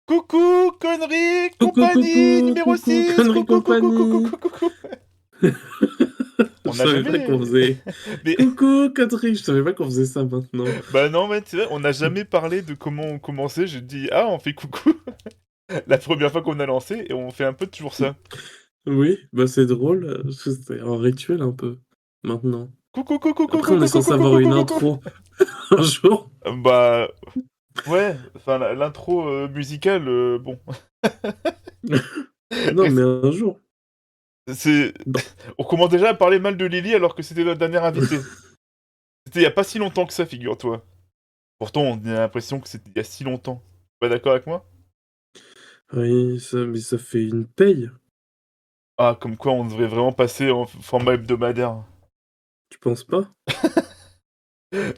Coucou, conneries, Coucou, compagnie, coucou, numéro coucou, 6, conneries coucou, coucou, coucou, compagnie. coucou, coucou. Je On n'a savais pas qu'on jamais... faisait. Mais... Coucou, conneries, je savais pas qu'on faisait ça maintenant. Bah non, mais tu sais, on n'a jamais parlé de comment on commençait. J'ai dit, ah, on fait coucou. La première fois qu'on a lancé, et on fait un peu toujours ça. Oui, bah c'est drôle, c'est un rituel un peu, maintenant. Coucou, coucou, coucou, Après, on est coucou, censé coucou, avoir coucou, une coucou. intro un jour. Bah... Ouais, enfin, l'intro musicale, bon... Non, mais un jour. C'est... Bon. On commence déjà à parler mal de Lily alors que c'était notre dernière invitée. C'était il y a pas si longtemps que ça, figure-toi. Pourtant, on a l'impression que c'était il y a si longtemps. Pas d'accord avec moi? Oui, mais ça fait une paye, Ah, comme quoi on devrait vraiment passer en format hebdomadaire. tu penses pas?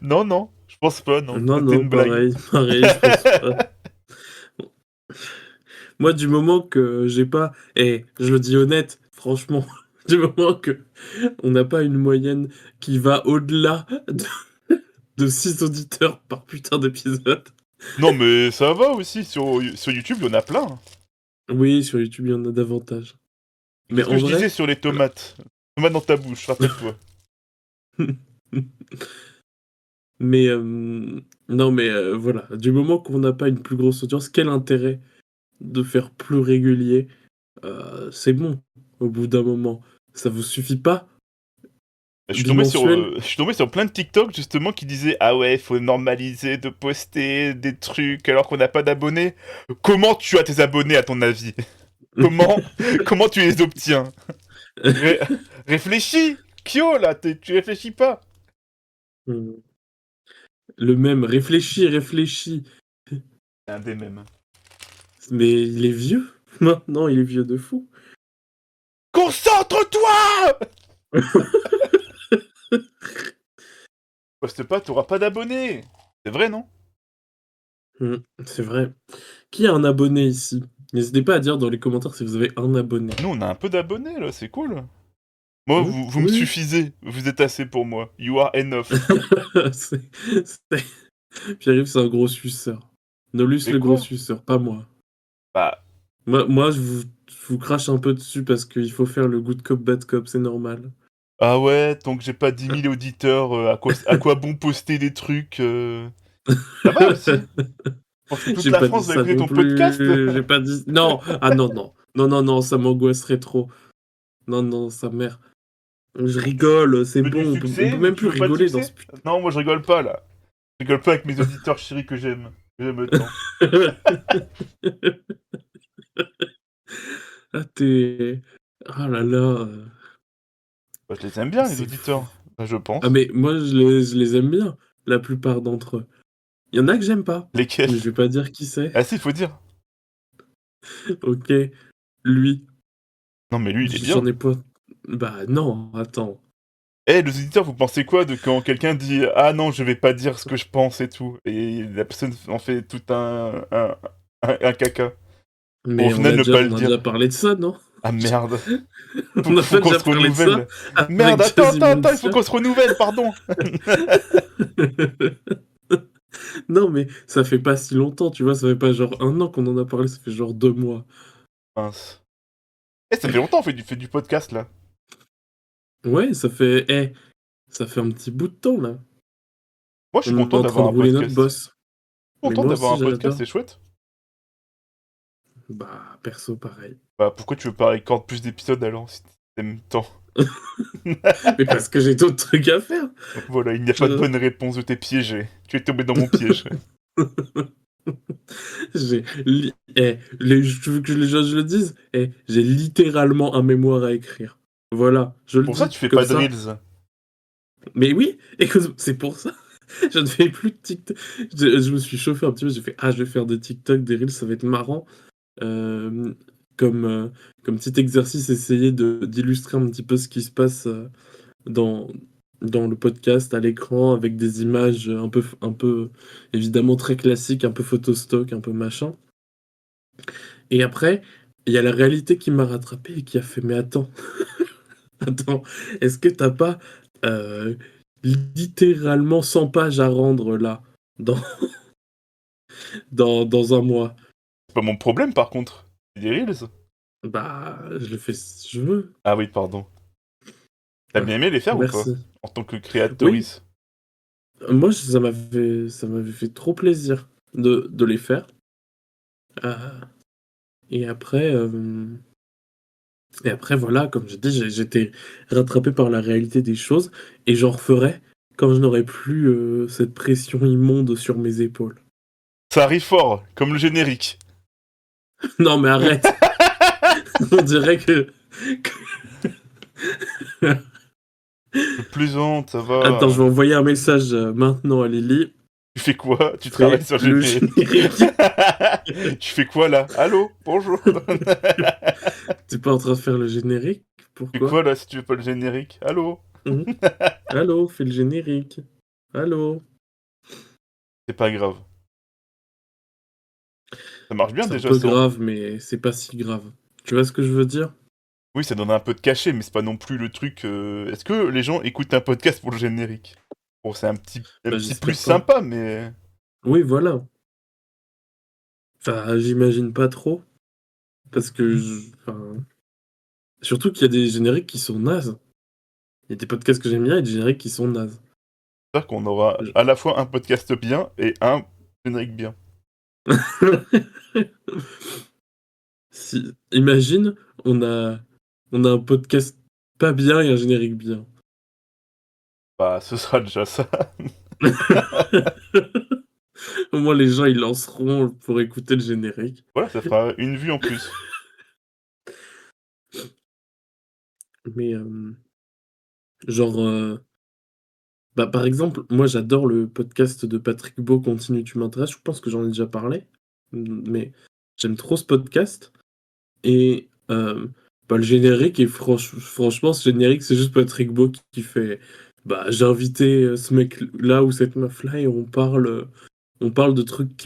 Non, non, je pense pas, non. Non, C'était non, une blague. pareil, je pense pas. Moi, du moment que j'ai pas je le dis honnête, franchement, du moment que on n'a pas une moyenne qui va au-delà de 6 auditeurs par putain d'épisode. Non, mais ça va aussi, sur YouTube, il y en a plein. Oui, sur YouTube, il y en a davantage. Et Mais qu'est-ce que en je disais vrai, sur les tomates? Tomates dans ta bouche, rappelle-toi. mais non, mais voilà, du moment qu'on n'a pas une plus grosse audience, quel intérêt de faire plus régulier? C'est bon, au bout d'un moment. Ça vous suffit pas? Bimensuel? Je suis tombé sur plein de TikTok justement qui disaient ah ouais, faut normaliser de poster des trucs alors qu'on n'a pas d'abonnés. Comment tu as tes abonnés à ton avis? Comment comment tu les obtiens? Ré- Réfléchis, Kyo là, tu réfléchis pas. Mmh. Le même, réfléchis, réfléchis. C'est un des mêmes. Mais il est vieux. Maintenant, il est vieux de fou. Concentre-toi! Poste pas, t'auras pas d'abonnés. C'est vrai, non? Mmh, c'est vrai. Qui a un abonné ici? N'hésitez pas à dire dans les commentaires si vous avez un abonné. Nous, on a un peu d'abonnés là, c'est cool. Moi, Mmh, vous me oui. suffisez. Vous êtes assez pour moi. You are enough. C'est Pierre-Yves, c'est un gros suceur. Nolus Mais le gros quoi? suceur, pas moi. Bah, Moi je vous crache un peu dessus parce qu'il faut faire le good cop, bad cop, c'est normal. ah ouais, tant que j'ai pas 10 000 auditeurs, à quoi bon poster des trucs Ça va aussi. Je pense que toute J'ai la pas dit France va ça écouter non ton podcast. plus, j'ai pas dit non! Ah non, non. Non, non, non, ça m'angoisserait trop. Non, non, sa mère. Je rigole, c'est Tu veux du bon, on peut succès? même Tu plus veux pas de rigoler dans ce succès? putain. Non, moi je rigole pas là. Je rigole pas avec mes auditeurs chéris que j'aime. J'aime tant. Ah, t'es. Ah là là. Bah, je les aime bien, les C'est fou. auditeurs. Bah, je Ah, pense. mais moi, je les aime bien, la plupart d'entre eux. Il y en a que j'aime pas, Lesquels? mais je vais pas dire qui c'est. Ah si, faut dire. Ok, lui, Non, mais lui, il est bien. j'en ai pas. Bah non, attends. Eh, les auditeurs, vous pensez quoi de quand quelqu'un dit ah non, je vais pas dire ce que je pense et tout, et la personne en fait tout un caca, pour au Mais final ne pas le on a dire. déjà parlé de ça, non? Ah merde, On a faut pas qu'on déjà se parlé de ça renouvelle. Merde, avec attends, Jazzy attends, attends, il faut Monsieur? qu'on se renouvelle, pardon. Non, mais ça fait pas si longtemps, tu vois, ça fait pas genre 1 an qu'on en a parlé, ça fait genre 2 mois. Mince. Eh, ça fait longtemps on fait du podcast là. Ouais, ça fait un petit bout de temps, là. Moi, je suis On est content en train d'avoir de un rouler notre podcast. boss. Mais Content moi d'avoir aussi, un podcast, j'adore. c'est chouette. Bah, perso, pareil. Bah, pourquoi tu veux pas record plus d'épisodes alors si t'aimes tant? Mais parce que j'ai d'autres trucs à faire. Voilà, il n'y a pas de Je bonne réponse, t'es piégé. Tu es tombé dans mon piège. j'ai tu veux que je le dise? J'ai littéralement un mémoire à écrire. Voilà, je le Pour ça, dis, tu fais comme pas de ça. reels. Mais oui, écoute, c'est pour ça. Je ne fais plus de TikTok. Je me suis chauffé un petit peu, j'ai fait: «Ah, je vais faire des TikTok, des reels, ça va être marrant». Hem, comme, comme petit exercice, essayer d'illustrer un petit peu ce qui se passe, dans le podcast, à l'écran, avec des images, un peu évidemment très classiques, un peu photostock, un peu machin. Et après, il y a la réalité qui m'a rattrapé et qui a fait: «Mais attends, attends, est-ce que tu as pas, heu, littéralement 100 pages à rendre là, dans dans un mois?» C'est pas mon problème par contre. C'est des reels. Bah, je le fais si je veux. Ah oui, pardon. T'as Ouais. bien aimé les faire ou pas? Merci. En tant que Oui, créatrice. moi, ça m'avait fait trop plaisir de les faire. Euh, et après, voilà, comme j'ai dit, j'étais rattrapé par la réalité des choses et j'en referai quand je n'aurai plus cette pression immonde sur mes épaules. Ça arrive fort, comme le générique. Non, mais arrête! On dirait que. Je plaisante, ça Attends, va. je vais envoyer un message maintenant à Lily. Tu fais quoi? Tu travailles Fais sur le le générique. générique. Tu fais quoi là? Allô? Bonjour. T'es pas en train de faire le générique? Tu fais quoi Pourquoi? là si tu veux pas le générique? Allô? Mhm. Allô, fais le générique. Allô? C'est pas grave. Ça marche bien C'est un déjà peu ça. grave, mais c'est pas si grave. Tu vois ce que je veux dire? Oui, ça donne un peu de cachet, mais c'est pas non plus le truc. Est-ce que les gens écoutent un podcast pour le générique? Bon, c'est un Bah, petit plus j'espère pas. sympa, mais. Oui, voilà. Enfin, j'imagine pas trop. Parce que. Enfin, surtout qu'il y a des génériques qui sont nazes. Il y a des podcasts que j'aime bien et des génériques qui sont nazes. J'espère qu'on aura Je- à la fois un podcast bien et un générique bien. Imagine, on a un podcast pas bien et un générique bien. Bah, ce sera déjà ça. Au moins, les gens, ils lanceront pour écouter le générique. Voilà, ça fera une vue en plus. Mais, genre, bah, par exemple, moi, j'adore le podcast de Patrick Beau, Continue, tu m'intéresses. Je pense que j'en ai déjà parlé. Mais j'aime trop ce podcast. Et bah, le générique, et franchement, ce générique, c'est juste Patrick Beau qui fait. Bah, j'ai invité ce mec-là ou cette meuf-là et on parle de trucs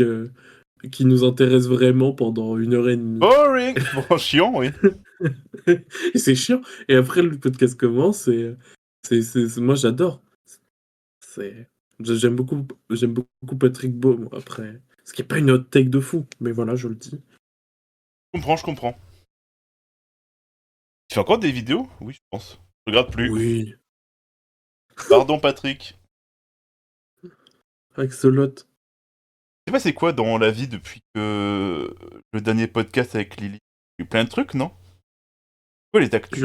qui nous intéressent vraiment pendant 1 heure et demie. Boring! Bon, chiant, oui. Et c'est chiant. Et après, le podcast commence et moi, j'adore. C'est, j'aime beaucoup Patrick Beau, moi, après. Ce qui n'est pas une hot take de fou, mais voilà, je le dis. Je comprends, je comprends. Tu fais encore des vidéos? Oui, je pense. Je regarde plus. Oui, Pardon, Patrick. Axolot. Je sais pas c'est quoi dans la vie depuis que le dernier podcast avec Lily. Il y a eu plein de trucs, non? Quoi les actus?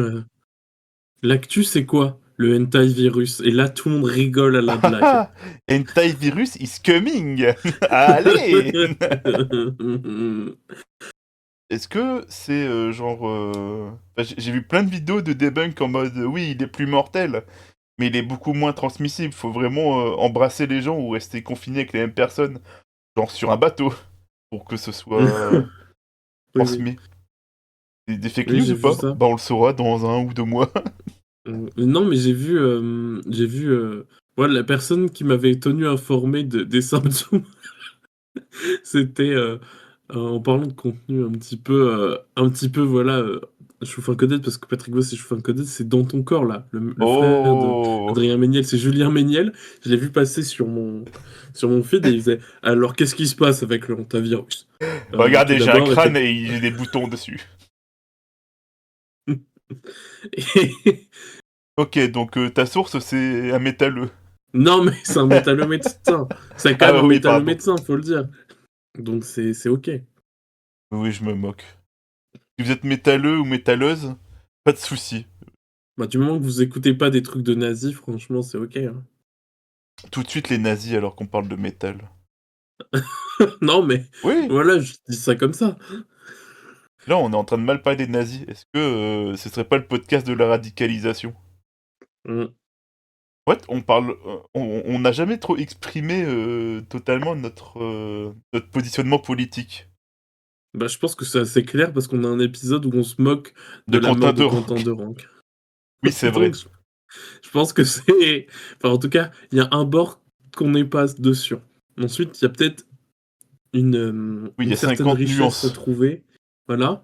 L'actu, c'est quoi? Le hentai virus. Et là, tout le monde rigole à la Ah ah blague. ah! Hentai virus is coming! Allez! Est-ce que c'est genre. Enfin, j'ai vu plein de vidéos de debunk en mode oui, il est plus mortel, mais il est beaucoup moins transmissible. Faut vraiment embrasser les gens ou rester confiné avec les mêmes personnes, genre sur un bateau, pour que ce soit Oui, oui. transmis. Des fake Oui, news j'ai ou vu pas? ça. Bah, on le saura dans 1 ou 2 mois. Non, mais j'ai vu ouais, la personne qui m'avait tenu informé des symptômes, c'était en parlant de contenu un petit peu, voilà, Choufin Codette, parce que Patrick Boss et Choufin Codette, c'est Dans ton corps, là, le frère de Oh! Adrien Méniel, c'est Julien Méniel. Je l'ai vu passer sur mon feed et il disait alors qu'est-ce qui se passe avec le hantavirus? Tout Regardez, j'ai un d'abord, crâne et j'ai des boutons dessus. Ok, donc ta source c'est un métalleux. Non, mais c'est un médecin. C'est quand Ah même bah un oui, pardon. médecin, faut le dire. Donc c'est ok. Oui, je me moque. Si vous êtes métalleux ou métalleuse, pas de soucis. Bah, du moment que vous écoutez pas des trucs de nazis, franchement, c'est ok, hein. Tout de suite les nazis alors qu'on parle de métal. Non, mais Oui, voilà, je dis ça comme ça. là on est en train de mal parler des nazis. Est-ce que ce serait pas le podcast de la radicalisation? Mm. En fait, on parle, on n'a jamais trop exprimé totalement notre positionnement politique. Bah, je pense que c'est assez clair parce qu'on a un épisode où on se moque de De la Quentin mort de de Quentin Rock. de Ranc. Oui, c'est Donc, vrai. je pense que c'est. Enfin, en tout cas, il y a un bord qu'on n'est pas dessus. Ensuite, il y a peut-être une, Oui, il y une a certaine 50 richesse à nuances. trouver. Voilà.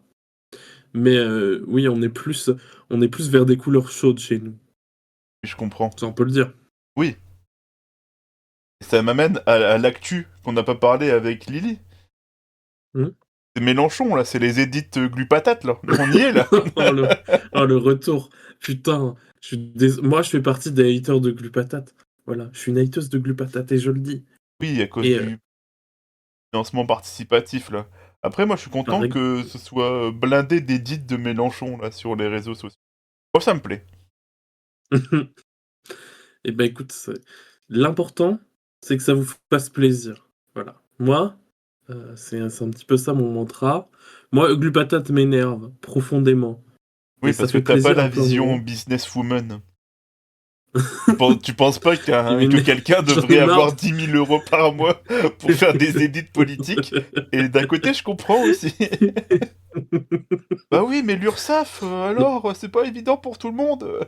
Mais oui, on est plus vers des couleurs chaudes chez nous. Oui, je comprends. Ça, on peut le dire. Oui. Et ça m'amène à l'actu qu'on n'a pas parlé avec Lily. Hmm. C'est Mélenchon, là, c'est les édits Glupatates, là. On y est, là. Le retour. Putain, moi je fais partie des haters de Glupatate. Voilà, je suis une hateuse de Glupatate et je le dis. Oui, à cause Et du financement participatif, là. Après, moi, je suis content par que ce soit blindé d'édits de Mélenchon, là, sur les réseaux sociaux. Moi, ça me plaît. et ben écoute, l'important, c'est que ça vous fasse plaisir. Voilà. Moi, c'est un petit peu ça mon mantra. Moi, Glupatate m'énerve profondément. Oui, Et ça parce que fait t'as pas plaisir la à plein de vision gens. businesswoman. Tu penses pas Il que m'énerve. quelqu'un J'en ai devrait marre. avoir 10 000 euros par mois pour faire des édits politiques? Et d'un côté, je comprends aussi. Bah oui, mais l'URSSAF, alors, c'est pas évident pour tout le monde.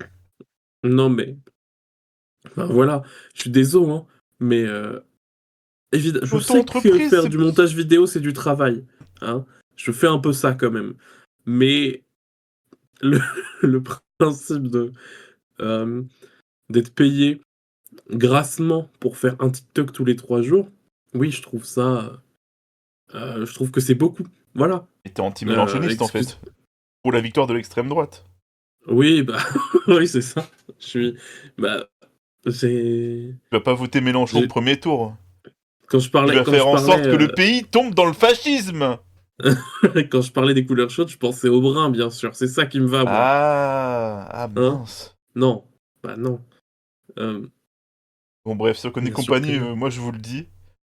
Non mais, enfin, voilà, je suis désolé, hein, mais je sais que Auto-entreprise, faire c'est du plus... montage vidéo, c'est du travail, hein. Je fais un peu ça quand même. Mais le le principe hem, d'être payé grassement pour faire un TikTok tous les 3 jours, oui, je trouve que c'est beaucoup. Voilà. Et t'es anti-mélenchoniste, en Excuse fait. Pour la victoire de l'extrême droite. oui, bah, oui, c'est ça. Je suis bah, j'ai Tu vas pas voter Mélenchon au j'ai premier tour. quand je Tu parlais vas quand faire je en parlais, sorte que le pays tombe dans le fascisme. quand je parlais des couleurs chaudes, je pensais au brun, bien sûr. C'est ça qui me va, moi. Ah Hein? mince. Non. Bah non. Hem, Bon bref, sur Connery bien sûr que Company, non. moi je vous le dis,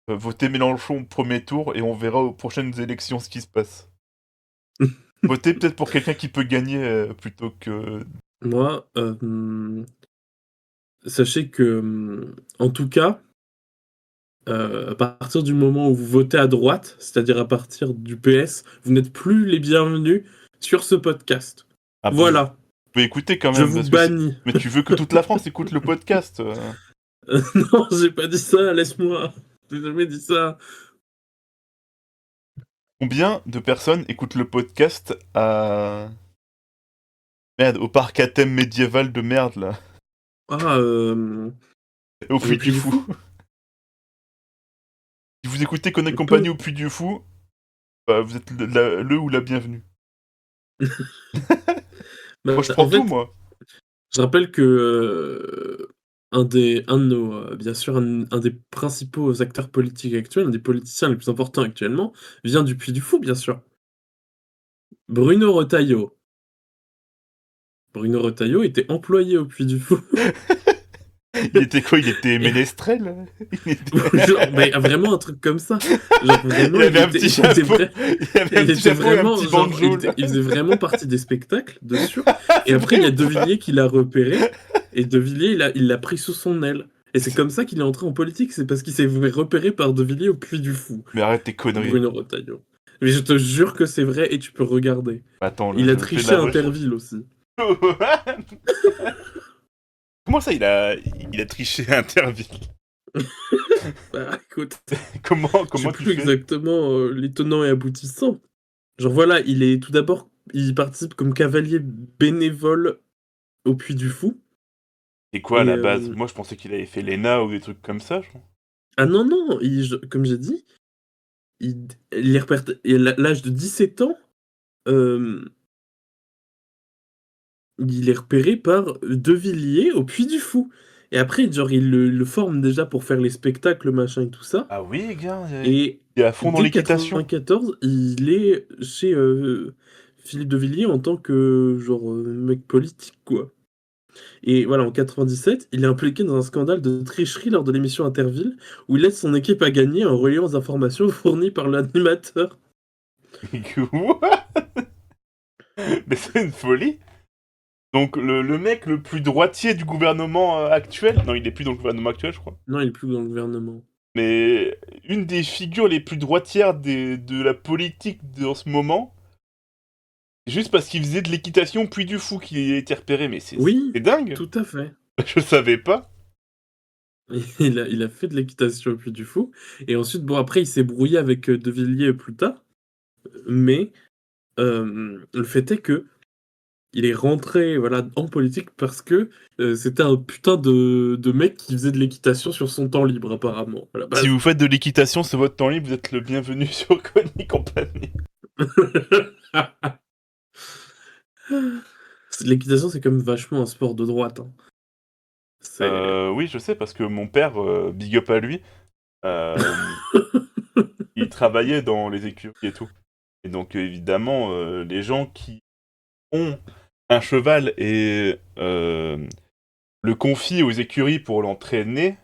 votez Mélenchon au premier tour et on verra aux prochaines élections ce qui se passe. Votez peut-être pour quelqu'un qui peut gagner plutôt que... Moi, sachez que, en tout cas, à partir du moment où vous votez à droite, c'est-à-dire à partir du PS, vous n'êtes plus les bienvenus sur ce podcast. Ah bah, vous Voilà, pouvez écouter quand je même, vous parce que c'est... bannis. Mais tu veux que toute la France écoute le podcast. Non, j'ai pas dit ça, laisse-moi. J'ai jamais dit ça. Combien de personnes écoutent le podcast à... Merde, au parc à thème médiéval de merde, là. Ah, Au le Puy Puy du du Fou. Fou? Si vous écoutez Connery Le peu. Company au Puy du Fou, bah, vous êtes le ou la bienvenue. Moi, Bah, je prends en tout, fait, moi. je rappelle que, un de nos, bien sûr, un des principaux acteurs politiques actuels, un des politiciens les plus importants actuellement, vient du Puy du Fou, bien sûr. Bruno Retailleau. Bruno Retailleau était employé au Puy du Fou. Il était quoi? Il était Et ménestrel? Il était... genre, mais vraiment un truc comme ça. Genre il vraiment, avait un petit chapeau. Il avait un il petit était chapeau et un vraiment, petit genre, banjo, là. il faisait vraiment partie des spectacles, de sûr. Et C'est après, il vrai y a ou De pas? Villiers qui l'a repéré, et De Villiers, il l'a pris sous son aile. Et c'est comme ça qu'il est entré en politique, c'est parce qu'il s'est fait repérer par De Villiers au Puy du Fou, Mais arrête tes conneries. Bruno Retailleau. Mais je te jure que c'est vrai, et tu peux regarder. Attends, là, Il a je fais triché la à recherche. Interville aussi. Comment ça, il a triché à Interville? Bah écoute, je sais Comment tu plus fais? exactement les tenants et aboutissants. Genre voilà, tout d'abord, il participe comme cavalier bénévole au Puy du Fou. Et quoi, à Et la base? Moi, je pensais qu'il avait fait l'ENA ou des trucs comme ça, je crois. ah non, non, comme j'ai dit, il est repère et à l'âge de 17 ans, hem, il est repéré par De Villiers au Puy du Fou. Et après, genre, il le forme déjà pour faire les spectacles, machin et tout ça. Ah oui, gars, Et il est à fond dans dès l'équitation. 94, il est chez, Philippe de Villiers en tant que genre, mec politique, quoi. Et voilà, en 97, il est impliqué dans un scandale de tricherie lors de l'émission Interville, où il aide son équipe à gagner en relayant les informations fournies par l'animateur. Quoi? Mais c'est une folie. Donc, le mec le plus droitier du gouvernement actuel... Non, il est plus dans le gouvernement actuel, je crois. Non, il est plus dans le gouvernement. Mais une des figures les plus droitières de la politique en ce moment, juste parce qu'il faisait de l'équitation puis du fou qu'il a été repéré, mais c'est Oui, dingue. tout à fait. Je savais pas. Il a fait de l'équitation au Puy du Fou. Et ensuite, bon, après, il s'est brouillé avec De Villiers plus tard. Mais le fait est que il est rentré voilà, en politique parce que c'était un putain de mec qui faisait de l'équitation sur son temps libre, apparemment, à la Si base. vous faites de l'équitation sur votre temps libre, vous êtes le bienvenu sur Connery Company. L'équitation, c'est quand même vachement un sport de droite, hein. C'est Oui, je sais, parce que mon père, big up à lui, euh, il travaillait dans les écuries et tout. Et donc, évidemment, les gens qui ont un cheval et le confient aux écuries pour l'entraîner,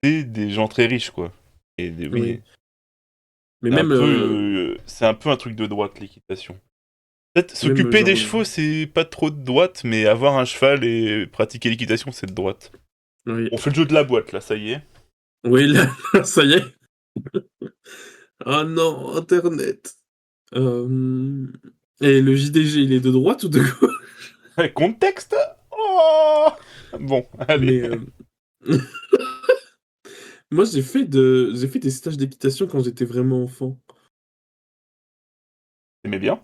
c'est des gens très riches, quoi. Oui, oui. Mais c'est un même, peu, c'est un peu un truc de droite, l'équitation. Peut-être même s'occuper des genre, chevaux, c'est pas trop de droite, mais avoir un cheval et pratiquer l'équitation, c'est de droite. oui. On fait le jeu de la boîte, là, ça y est. Oui, là, ça y est. Ah non, internet. Hem et le JDG, il est de droite ou de gauche? Contexte. Oh bon, allez. Mais, moi, j'ai fait des stages d'équitation quand j'étais vraiment enfant. T'aimais bien?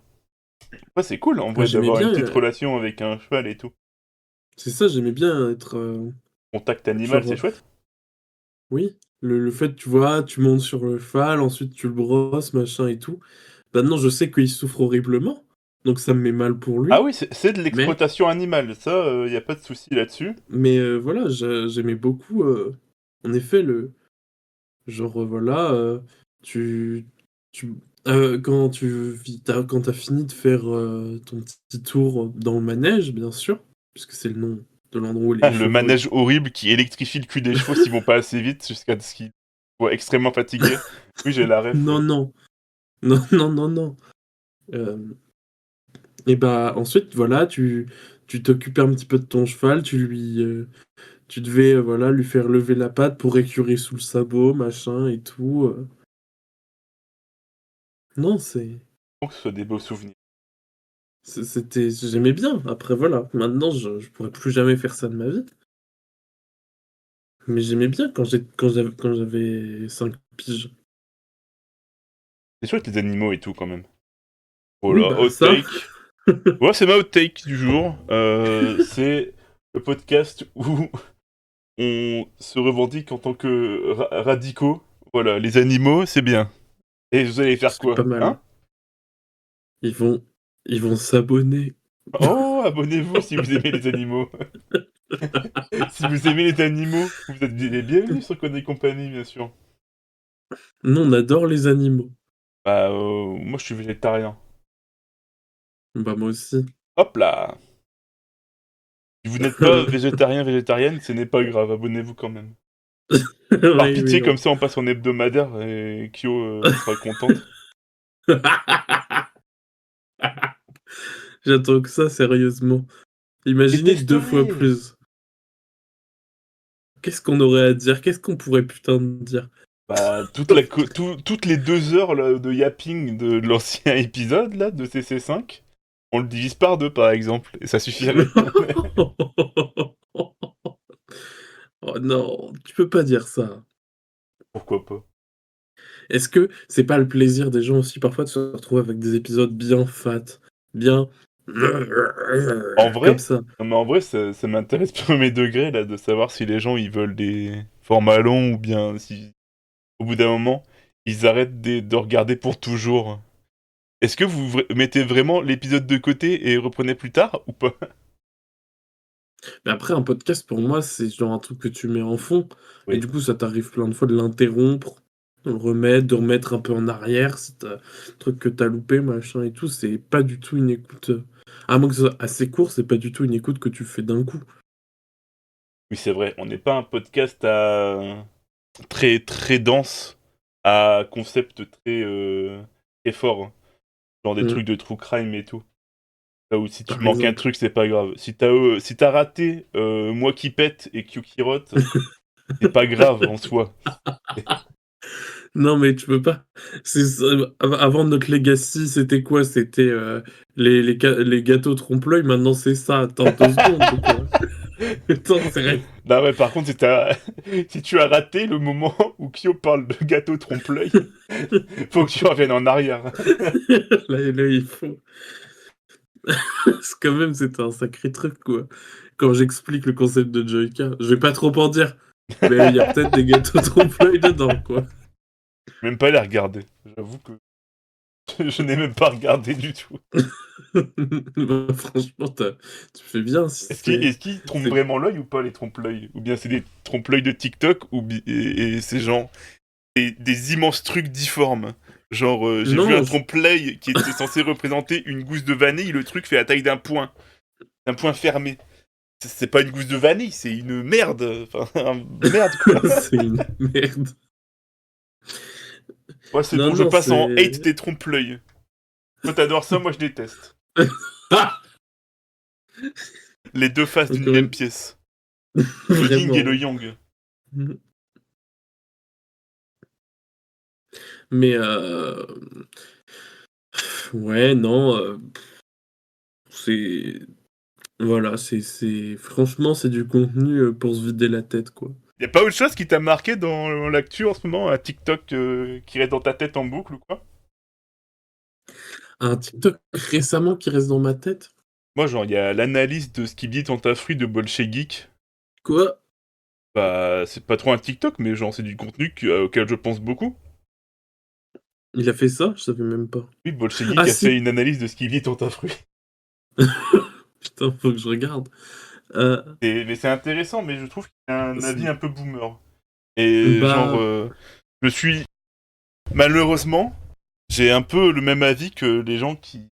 Ouais, c'est cool, en Ouais, vrai, j'aimais d'avoir une bien, petite relation avec un cheval et tout. c'est ça, j'aimais bien être, Contact animal, genre, c'est chouette. oui, le fait, tu vois, tu montes sur le cheval, ensuite tu le brosses, machin et tout. Maintenant, je sais qu'il souffre horriblement, donc ça me met mal pour Ah lui, oui, c'est de mais l'exploitation animale, ça, y a pas de souci là-dessus. voilà, j'aimais beaucoup, en effet, le genre, voilà, tu tu quand tu as fini de faire, ton petit tour dans le manège, bien sûr, puisque c'est le nom de l'endroit où les Ah, le chevaux manège horrible qui électrifie le cul des chevaux s'ils vont pas assez vite jusqu'à ce qu'ils soient extrêmement fatigués. Oui, j'ai la ref, non, ouais. non, non, non, non, non, et bah, ensuite, voilà, tu t'occupais un petit peu de ton cheval, tu devais, voilà, lui faire lever la patte pour écurer sous le sabot, machin et tout, non, Pour que ce soit des beaux souvenirs. c'était j'aimais bien. Après voilà, maintenant je pourrais plus jamais faire ça de ma vie. Mais j'aimais bien quand j'avais 5 piges. C'est chouette les animaux et tout, quand même. Oui, Voilà, bah, hot ça. take. Ouais, c'est ma hot take du jour. C'est le podcast où on se revendique en tant que radicaux. Voilà, les animaux, c'est bien. Et vous allez faire C'est pas quoi? mal. Hein? Ils vont ils vont s'abonner. Oh, abonnez-vous si vous aimez les animaux. Si vous aimez les animaux, vous êtes les bienvenus sur Code et Compagnie, bien sûr. Nous, on adore les animaux. Bah, moi je suis végétarien. Bah, moi aussi. Hop là! Si vous n'êtes pas végétarien, végétarienne, ce n'est pas grave, abonnez-vous quand même. Par Oui, oui, pitié, comme non. ça on passe en hebdomadaire et Kyo sera contente. J'attends que ça, sérieusement. Je Imaginez 2 fois détesterais! plus. Qu'est-ce qu'on aurait à dire? Qu'est-ce qu'on pourrait putain de dire? Bah, toutes les 2 heures là, de yapping de l'ancien épisode là, de CC5, on le divise par 2 par exemple, et ça suffirait. Oh non, tu peux pas dire ça. Pourquoi pas? Est-ce que c'est pas le plaisir des gens aussi parfois de se retrouver avec des épisodes bien fat, bien En comme vrai, ça? non mais en vrai, ça m'intéresse premier degré là, de savoir si les gens ils veulent des formats longs ou bien si, au bout d'un moment, ils arrêtent de regarder pour toujours. Est-ce que vous mettez vraiment l'épisode de côté et reprenez plus tard ou pas? Mais après un podcast pour moi, c'est genre un truc que tu mets en fond et Oui. du coup ça t'arrive plein de fois de l'interrompre, de le remettre, de remettre un peu en arrière si tu un truc que t'as loupé machin et tout, c'est pas du tout une écoute, à moins que ce soit assez court, c'est pas du tout une écoute que tu fais d'un coup. Oui, c'est vrai, on n'est pas un podcast très très dense, à concept très fort, hein. Genre des Mmh, trucs de true crime et tout. Là où si tu par manques un exemple. truc, c'est pas grave. Si t'as raté Moi qui pète et Q qui rote, c'est pas grave en soi. Non, mais tu peux pas. C'est ça, avant notre legacy, c'était quoi? C'était, les gâteaux trompe-l'œil, maintenant c'est ça. Attends 2 secondes ou quoi? Attends, c'est ré Non ouais, par contre, si tu as raté le moment où Kyo parle de gâteau trompe-l'œil, faut que tu reviennes en arrière. là, il faut c'est quand même, c'était un sacré truc, quoi. Quand j'explique le concept de Joyka, je vais pas trop en dire, mais il y a peut-être des gâteaux trompe-l'œil dedans, quoi. Même pas les regarder. J'avoue que Je n'ai même pas regardé du tout. Bah, franchement, tu fais bien si Est-ce qu'ils trompent c'est vraiment l'œil ou pas, les trompe-l'œil? Ou bien c'est des trompe-l'œil de TikTok et c'est genre des immenses trucs difformes. Genre, j'ai vu un non, trompe-l'œil qui était censé représenter une gousse de vanille, le truc fait la taille d'un point fermé. C'est pas une gousse de vanille, c'est une merde. Enfin, merde quoi. c'est une merde. Ouais, c'est Non, bon, je non, passe en hate c'est des trompe-l'œil. Toi t'adores ça, moi je déteste. ah! Les deux faces d'une Encore même une pièce. Le yin et vraiment, le hein. yang. Mmh. Mais ouais, non, c'est voilà, c'est franchement, c'est du contenu, pour se vider la tête, quoi. Y a pas autre chose qui t'a marqué dans l'actu en ce moment, un TikTok qui reste dans ta tête en boucle ou quoi? Un TikTok récemment qui reste dans ma tête? Moi, genre, il y a l'analyse de Skibidi Tentafruit de Bolchegeek. Quoi? Bah, c'est pas trop un TikTok, mais genre, c'est du contenu auquel je pense beaucoup. Il a fait ça? Je savais même pas. Oui, Bolchegeek Ah a fait si! une analyse de Skibidi Tentafruit. Putain, faut que je regarde. Heu, Mais c'est intéressant, mais je trouve qu'il a un avis c'est un peu boomer. Et genre, bah, je suis... Malheureusement, j'ai un peu le même avis que les gens qui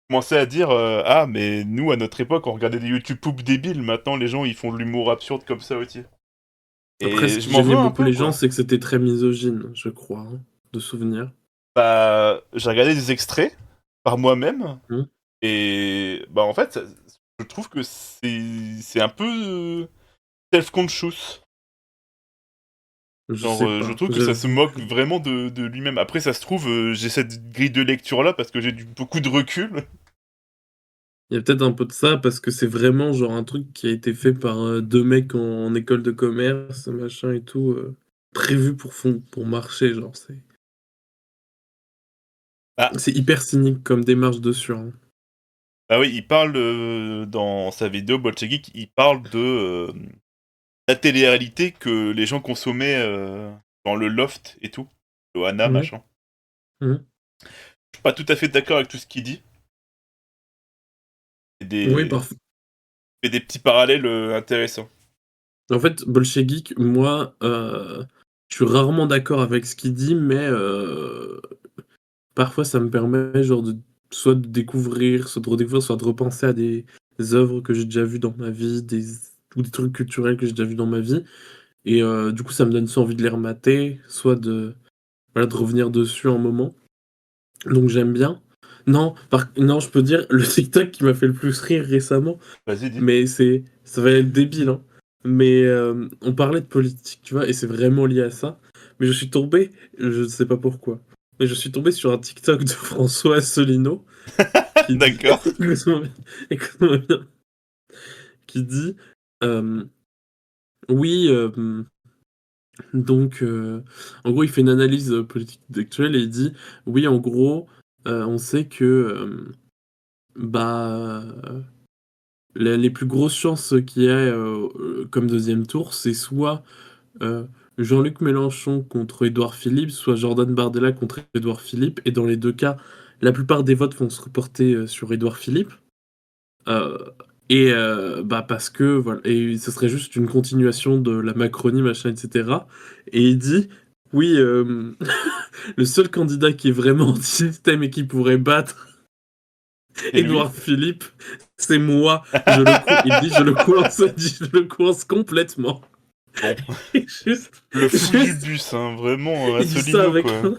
commençaient à dire ah, mais nous, à notre époque, on regardait des YouTube poop débiles. Maintenant, les gens, ils font de l'humour absurde comme ça aussi. après ce Et je qui m'en veux gênait un beaucoup peu, les gens, quoi. c'est que c'était très misogyne, je crois, hein, de souvenir. Bah, j'ai regardé des extraits par moi-même. Mmh. Et bah, en fait, je trouve que c'est un peu self-conscious. Je Genre, sais je pas, trouve que ça se j'avoue moque que vraiment de lui-même. Après, ça se trouve, j'ai cette grille de lecture-là parce que j'ai beaucoup de recul. il y a peut-être un peu de ça parce que c'est vraiment genre un truc qui a été fait par, 2 mecs en école de commerce, machin et tout, prévu pour marcher, genre Ah, c'est hyper cynique comme démarche dessus, hein. bah oui, il parle dans sa vidéo Bolchegeek, il parle de la télé-réalité que les gens consommaient dans le loft et tout. Loana, Mmh. machin. Mmh. Je suis pas tout à fait d'accord avec tout ce qu'il dit. Et Oui, des, parf fait des petits parallèles intéressants. en fait, Bolchegeek, moi, je suis rarement d'accord avec ce qu'il dit, mais parfois ça me permet genre de soit de découvrir, soit de redécouvrir, soit de repenser à des œuvres que j'ai déjà vues dans ma vie, ou des trucs culturels que j'ai déjà vus dans ma vie et du coup, ça me donne soit envie de les remater, soit de voilà, de revenir dessus un moment. Donc j'aime bien. Non, je peux dire le TikTok qui m'a fait le plus rire récemment, Vas-y, dis. mais ça va être débile, hein, mais on parlait de politique, tu vois? Et c'est vraiment lié à ça, mais je suis tombé, je ne sais pas pourquoi, mais je suis tombé sur un TikTok de François Asselineau qui dit D'accord. écoute-moi bien, écoute-moi bien, qui dit, hem, oui, donc en gros, il fait une analyse, politique actuelle et il dit: «Oui, en gros, on sait que, bah, les plus grosses chances qu'il y ait, comme deuxième tour, c'est soit, heu, Jean-Luc Mélenchon contre Édouard Philippe, soit Jordan Bardella contre Édouard Philippe et dans les 2 cas, la plupart des votes vont se reporter, sur Édouard Philippe». Heu bah, parce que voilà et ce serait juste une continuation de la Macronie, machin et cetera et il dit: «Oui, le seul candidat qui est vraiment anti-système et qui pourrait battre Et lui? Édouard Philippe, c'est moi, je le coin», il dit: «Je le coince», il dit: «Je le coince complètement» Bon, et juste le fou du juste bus, hein, vraiment, il dit ça Asselineau, quoi.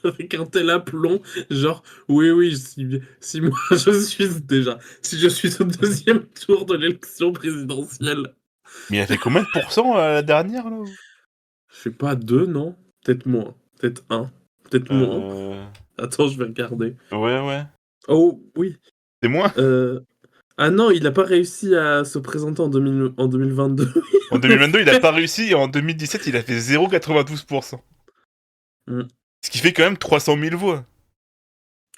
avec un tel aplomb, genre: «Oui, oui, si moi je suis déjà si je suis au deuxième tour de l'élection présidentielle». Mais il a fait combien de pourcents la dernière, là? Je sais pas 2 non? Peut-être moins, peut-être un, peut-être moins. Euh... Attends, je vais regarder. Ouais, ouais. Oh oui, C'est moins? heu, ah non, il a pas réussi à se présenter en 2022. En Il a 2022, il a fait pas réussi, et en 2017, il a fait 0,92%. mmh. Ce qui fait quand même 300 000 voix.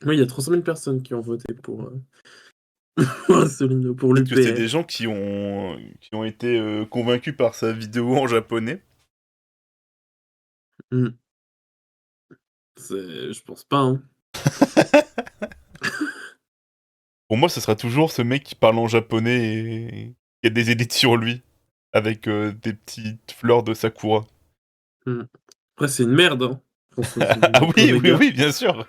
Oui, il y a 300 000 personnes qui ont voté pour, pour Asselineau, pour Peut-être que c'est des l'UPR. gens qui ont été convaincus par sa vidéo en japonais. Mmh. C'est je pense pas, hein. Pour moi, ce sera toujours ce mec qui parle en japonais et qui a des édits sur lui, avec, des petites fleurs de sakura. Mmh. Après, c'est une merde, hein, François Ah oui, oui, Omega. oui, bien sûr!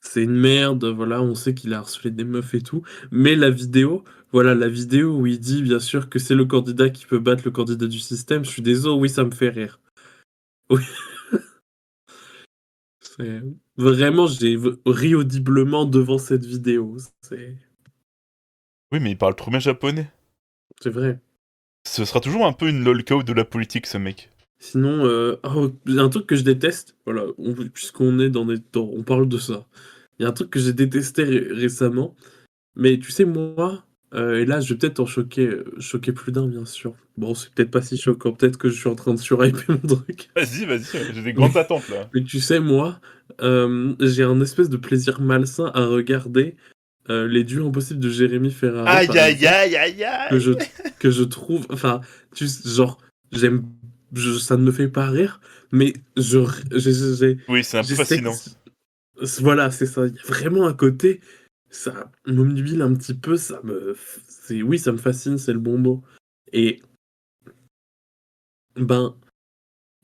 C'est une merde, voilà, on sait qu'il a harcelé des meufs et tout, mais la vidéo, voilà, la vidéo où il dit bien sûr que c'est le candidat qui peut battre le candidat du système, je suis désolé, oui, ça me fait rire. Oui, c'est vraiment, j'ai ri audiblement devant cette vidéo, Oui, mais il parle trop bien japonais. c'est vrai. Ce sera toujours un peu une lolcow de la politique, ce mec. Sinon, il y a un truc que je déteste, voilà, puisqu'on est on parle de ça. Il y a un truc que j'ai détesté récemment, mais tu sais, moi, et là, je vais peut-être en choquer plus d'un, bien sûr. Bon, c'est peut-être pas si choquant, peut-être que je suis en train de surhyper mon truc. Vas-y, vas-y, j'ai des Mais, grandes attentes, là. mais tu sais, moi, j'ai un espèce de plaisir malsain à regarder les duos impossibles de Jérémy Ferrari, Aïe, par aïe, exemple, aïe, aïe, que je, aïe! que je trouve, enfin, genre, j'aime, ça ne me fait pas rire, mais Oui, c'est un peu j'ai fascinant. voilà, c'est ça. Il y a vraiment un côté, ça m'obnubile un petit peu, oui, ça me fascine, c'est le bon mot. Et ben,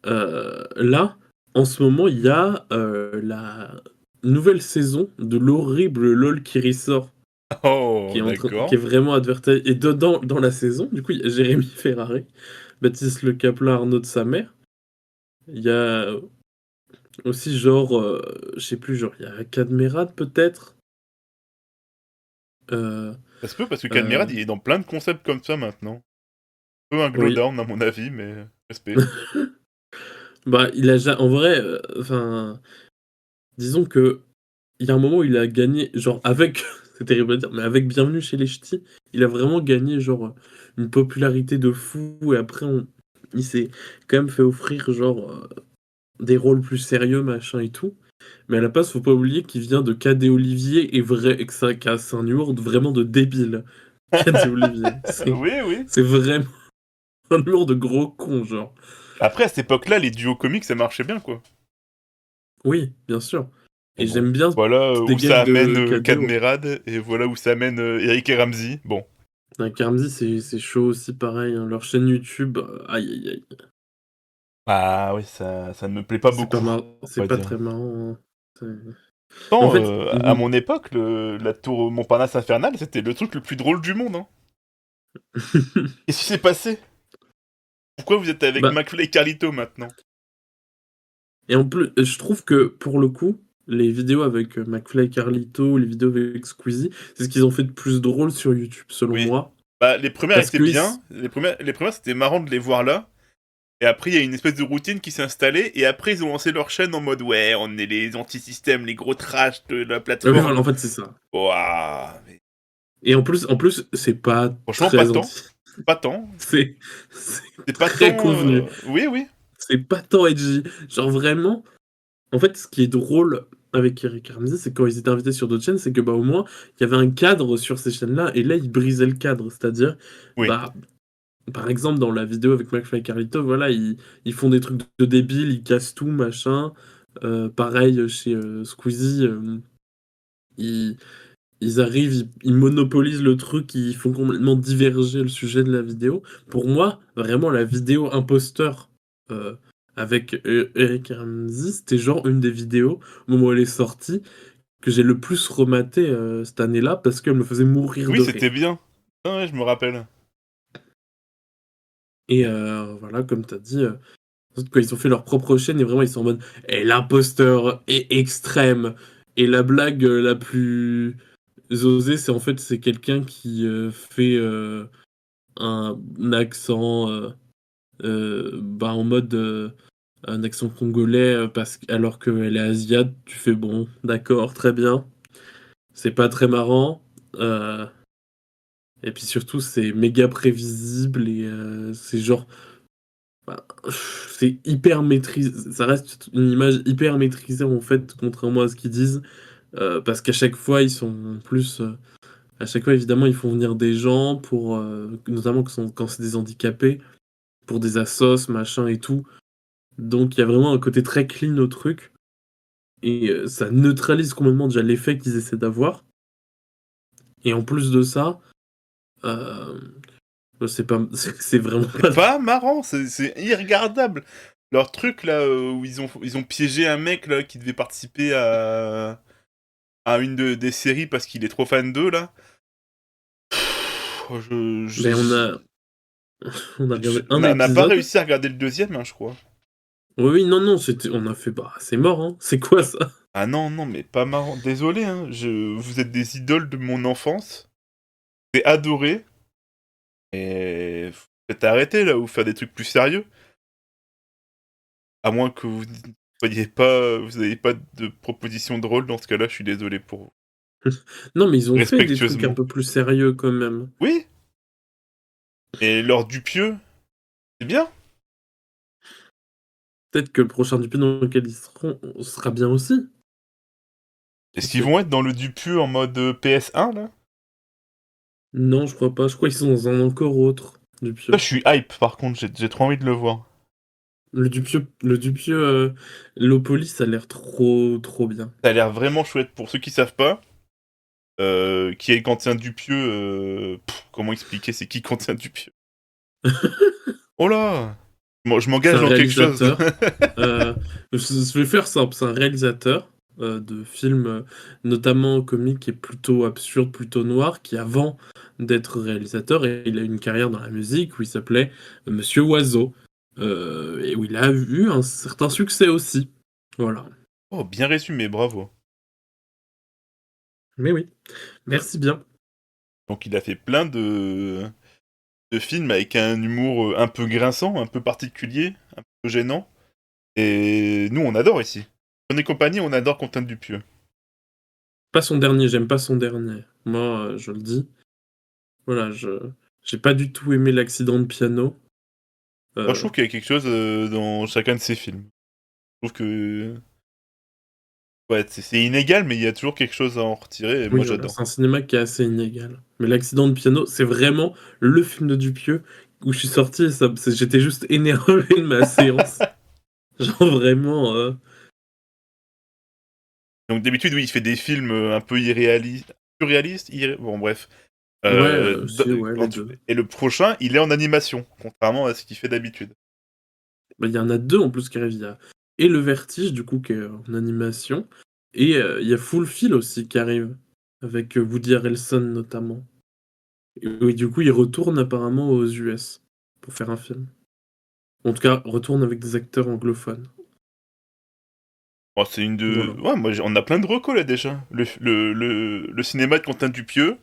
là, en ce moment, il y a la nouvelle saison de l'horrible LOL qui ressort, Oh, qui est d'accord. vraiment advertisé. Et dedans, dans la saison, du coup, il y a Jérémy Ferrari, Baptiste Le Caplin, Arnaud de sa mère. Il y a aussi, genre, je sais plus, genre, il y a Cadmerade peut-être. Euh, Ça se peut parce que Cadmerade, euh, il est dans plein de concepts comme ça maintenant. Un peu un oui. glowdown à mon avis, mais respect. Bah, il a en vrai, enfin, disons que il y a un moment où il a gagné, genre avec c'est terrible à dire, mais avec Bienvenue chez les Ch'tis, il a vraiment gagné genre, une popularité de fou et après il s'est quand même fait offrir genre, des rôles plus sérieux, machin et tout. Mais à la base, faut pas oublier qu'il vient de Cadet Olivier et que ça casse un humour vraiment de débile. Cadet Olivier, Oui, oui. c'est vraiment un humour de gros con, genre. Après, à cette époque-là, les duos comiques, ça marchait bien, quoi. Oui, bien sûr. Mais Et bon, j'aime bien voilà des où ça gags amène de Cadéo. Cadmerade, et voilà où ça amène Eric et Ramsey. Bon. Karmzy, c'est chaud aussi, pareil, hein. Leur chaîne YouTube, aïe aïe aïe. Ah oui, ça ne me plaît pas beaucoup, on C'est va pas dire. très marrant, hein. En Pourtant, fait, à mon époque, la tour Montparnasse infernale, c'était le truc le plus drôle du monde, hein. Qu'est-ce qui s'est passé? Pourquoi vous êtes avec bah, McFly et Carlito maintenant? et en plus, je trouve que pour le coup, les vidéos avec McFly et Carlito, les vidéos avec Squeezie, c'est ce qu'ils ont fait de plus drôle sur YouTube, selon Oui. moi. Bah, les premières Parce étaient que bien, les premières c'était marrant de les voir là, et après il y a une espèce de routine qui s'est installée, et après ils ont lancé leur chaîne en mode ouais, on est les anti-systèmes, les gros trash de la oui, plateforme. voilà, en fait, c'est ça. Ouah, mais Et en plus, c'est pas franchement, pas très tant, anti. pas tant. C'est C'est pas très tant. convenu. Oui, oui. C'est pas tant edgy. Genre vraiment, en fait, ce qui est drôle avec Eric et Ramsey, c'est quand ils étaient invités sur d'autres chaînes, c'est que, bah, au moins, il y avait un cadre sur ces chaînes-là, et là, ils brisaient le cadre. C'est-à-dire, Oui. bah, par exemple, dans la vidéo avec McFly et Carlito, voilà, ils font des trucs de débiles, ils cassent tout, machin. Pareil chez Squeezie, ils, ils arrivent, ils monopolisent le truc, ils font complètement diverger le sujet de la vidéo. Pour moi, vraiment, la vidéo imposteur euh, avec Eric et Ramsey, c'était genre une des vidéos, au moment où elle est sortie, que j'ai le plus rematé cette année-là, parce qu'elle me faisait mourir Oui, de c'était rire. bien. Ah ouais, je me rappelle. Et voilà, comme t'as dit, quand ils ont fait leur propre chaîne, et vraiment, ils sont en mode «Et l'imposteur est extrême!» Et la blague la plus osée, c'est en fait, c'est quelqu'un qui fait un accent bah, en mode un accent congolais alors qu'elle est asiate, tu fais bon, d'accord, très bien. C'est pas très marrant. euh, et puis surtout, c'est méga prévisible et c'est genre. Bah, c'est hyper maîtrisé. Ça reste une image hyper maîtrisée en fait, contrairement à ce qu'ils disent. Parce qu'à chaque fois, ils sont plus. À chaque fois, évidemment, ils font venir des gens pour. Notamment quand c'est des handicapés, pour des assos, machin et tout. Donc il y a vraiment un côté très clean au truc. et ça neutralise complètement déjà l'effet qu'ils essaient d'avoir. Et en plus de ça, c'est pas c'est vraiment pas Pas marrant, c'est irregardable. Leur truc là où ils ont piégé un mec là qui devait participer à une des séries parce qu'il est trop fan d'eux là. mais on a regardé On un n'a pas épisode. réussi à regarder le deuxième, hein, je crois. Oui, non, non, on a fait, bah, c'est mort, hein. C'est quoi ça? Ah non, non, mais pas marrant. Désolé, hein, vous êtes des idoles de mon enfance. J'ai adoré. Et faut peut-être arrêter là ou faire des trucs plus sérieux. À moins que vous n'ayez pas de proposition drôle, dans ce cas-là, je suis désolé pour vous. Non, mais ils ont fait des trucs un Respectueusement. peu plus sérieux quand même. Oui, et leur Dupieux, c'est bien. Peut-être que le prochain Dupieux dans lequel ils seront sera bien aussi. Est-ce Qui qu'ils sait? vont être dans le Dupieux en mode PS1 là? Non, je crois pas. Je crois qu'ils sont dans un encore autre Ça, Dupieux. je suis hype par contre, j'ai trop envie de le voir. Le Dupieux, Lopolis, ça a l'air trop, trop bien. Ça a l'air vraiment chouette. Pour ceux qui savent pas, qui est Quentin Dupieux, comment expliquer c'est qui Quentin Dupieux? Oh là! Je C'est m'engage un dans quelque chose. réalisateur. Je vais faire simple. C'est un réalisateur de films, notamment comiques et plutôt absurdes, plutôt noirs, qui avant d'être réalisateur, et il a eu une carrière dans la musique où il s'appelait Monsieur Oiseau, et où il a eu un certain succès aussi. Voilà. Oh, bien résumé, bravo. Mais oui, merci bien. Donc il a fait plein de films avec un humour un peu grinçant, un peu particulier, un peu gênant. Et nous, on adore ici. On est compagnie, on adore Quentin Dupieux. Pas son dernier, j'aime pas son dernier. Moi, je le dis. Voilà, j'ai pas du tout aimé l'accident de piano. Moi, je Euh, trouve qu'il y a quelque chose dans chacun de ses films. Je trouve que... Ouais, c'est inégal, mais il y a toujours quelque chose à en retirer, et moi Oui, voilà, j'adore. c'est un cinéma qui est assez inégal. Mais l'accident de piano, c'est vraiment le film de Dupieux où je suis sorti et j'étais juste énervé de ma séance. Genre vraiment. Donc d'habitude, oui, il fait des films un peu irréalistes. Surréalistes bon, bref. Ouais, ouais, les En deux. et le prochain, il est en animation, contrairement à ce qu'il fait d'habitude. Bah, il y en a deux en plus qui arrivent. Il y a et Le Vertige, du coup, qui est en animation. Et il y a Full Feel aussi qui arrive. Avec Woody Harrelson notamment. Et oui, du coup, il retourne apparemment aux US pour faire un film. En tout cas, retourne avec des acteurs anglophones. Oh, c'est une de... Voilà. Ouais, moi, on a plein de recos, là, déjà. Le cinéma de Quentin Dupieux,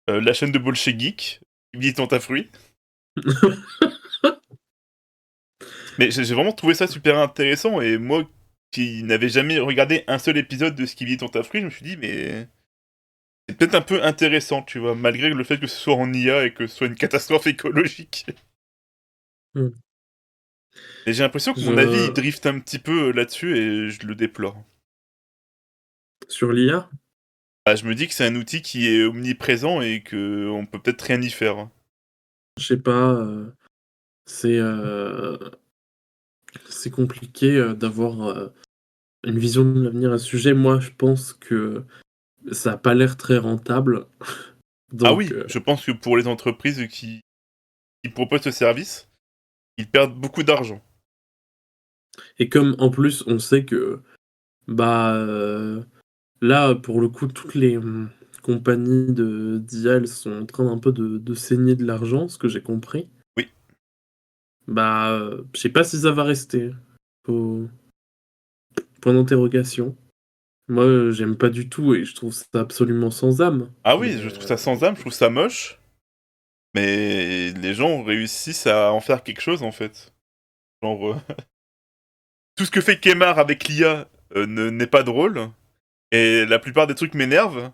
la chaîne de Bolchegeek, Militant à fruits. Mais j'ai vraiment trouvé ça super intéressant, et moi, qui n'avais jamais regardé un seul épisode de Skibidi Tourte à fruits, je me suis dit, mais... C'est peut-être un peu intéressant, tu vois, malgré le fait que ce soit en IA et que ce soit une catastrophe écologique. Hmm. Et j'ai l'impression que mon avis, il Je... drift un petit peu là-dessus, et je le déplore. Sur l'IA, Bah, je me dis que c'est un outil qui est omniprésent et que on peut peut-être rien y faire. je sais pas, c'est c'est compliqué d'avoir une vision de l'avenir à ce sujet. Moi, je pense que ça a pas l'air très rentable. Ah Donc, oui, je pense que pour les entreprises qui proposent ce service, ils perdent beaucoup d'argent. et comme en plus, on sait que bah là, pour le coup, toutes les compagnies d'IA, elles sont en train un peu de saigner de l'argent, ce que j'ai compris. Oui. Bah, je sais pas si ça va rester. Faut... Point d'interrogation. Moi, j'aime pas du tout et je trouve ça absolument sans âme. Ah Mais oui, je trouve ça sans âme, je trouve ça moche, mais les gens réussissent à en faire quelque chose en fait. Genre, tout ce que fait Kemar avec l'IA n'est pas drôle, et la plupart des trucs m'énervent.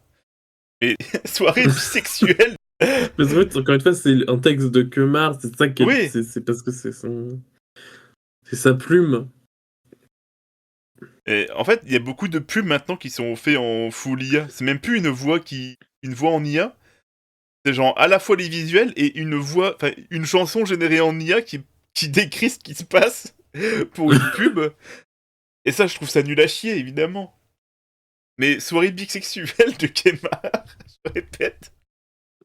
Et soirée bisexuelle. mais en fait, encore une fois, c'est un texte de Kemar, c'est ça qui Oui. c'est parce que c'est sa plume. Et en fait, il y a beaucoup de pubs maintenant qui sont faits en full IA. C'est même plus une voix en IA. C'est genre à la fois les visuels et une chanson générée en IA qui décrit ce qui se passe pour une pub. Et ça, je trouve ça nul à chier, évidemment. Mais soirée bisexuelle de Kemar, je répète.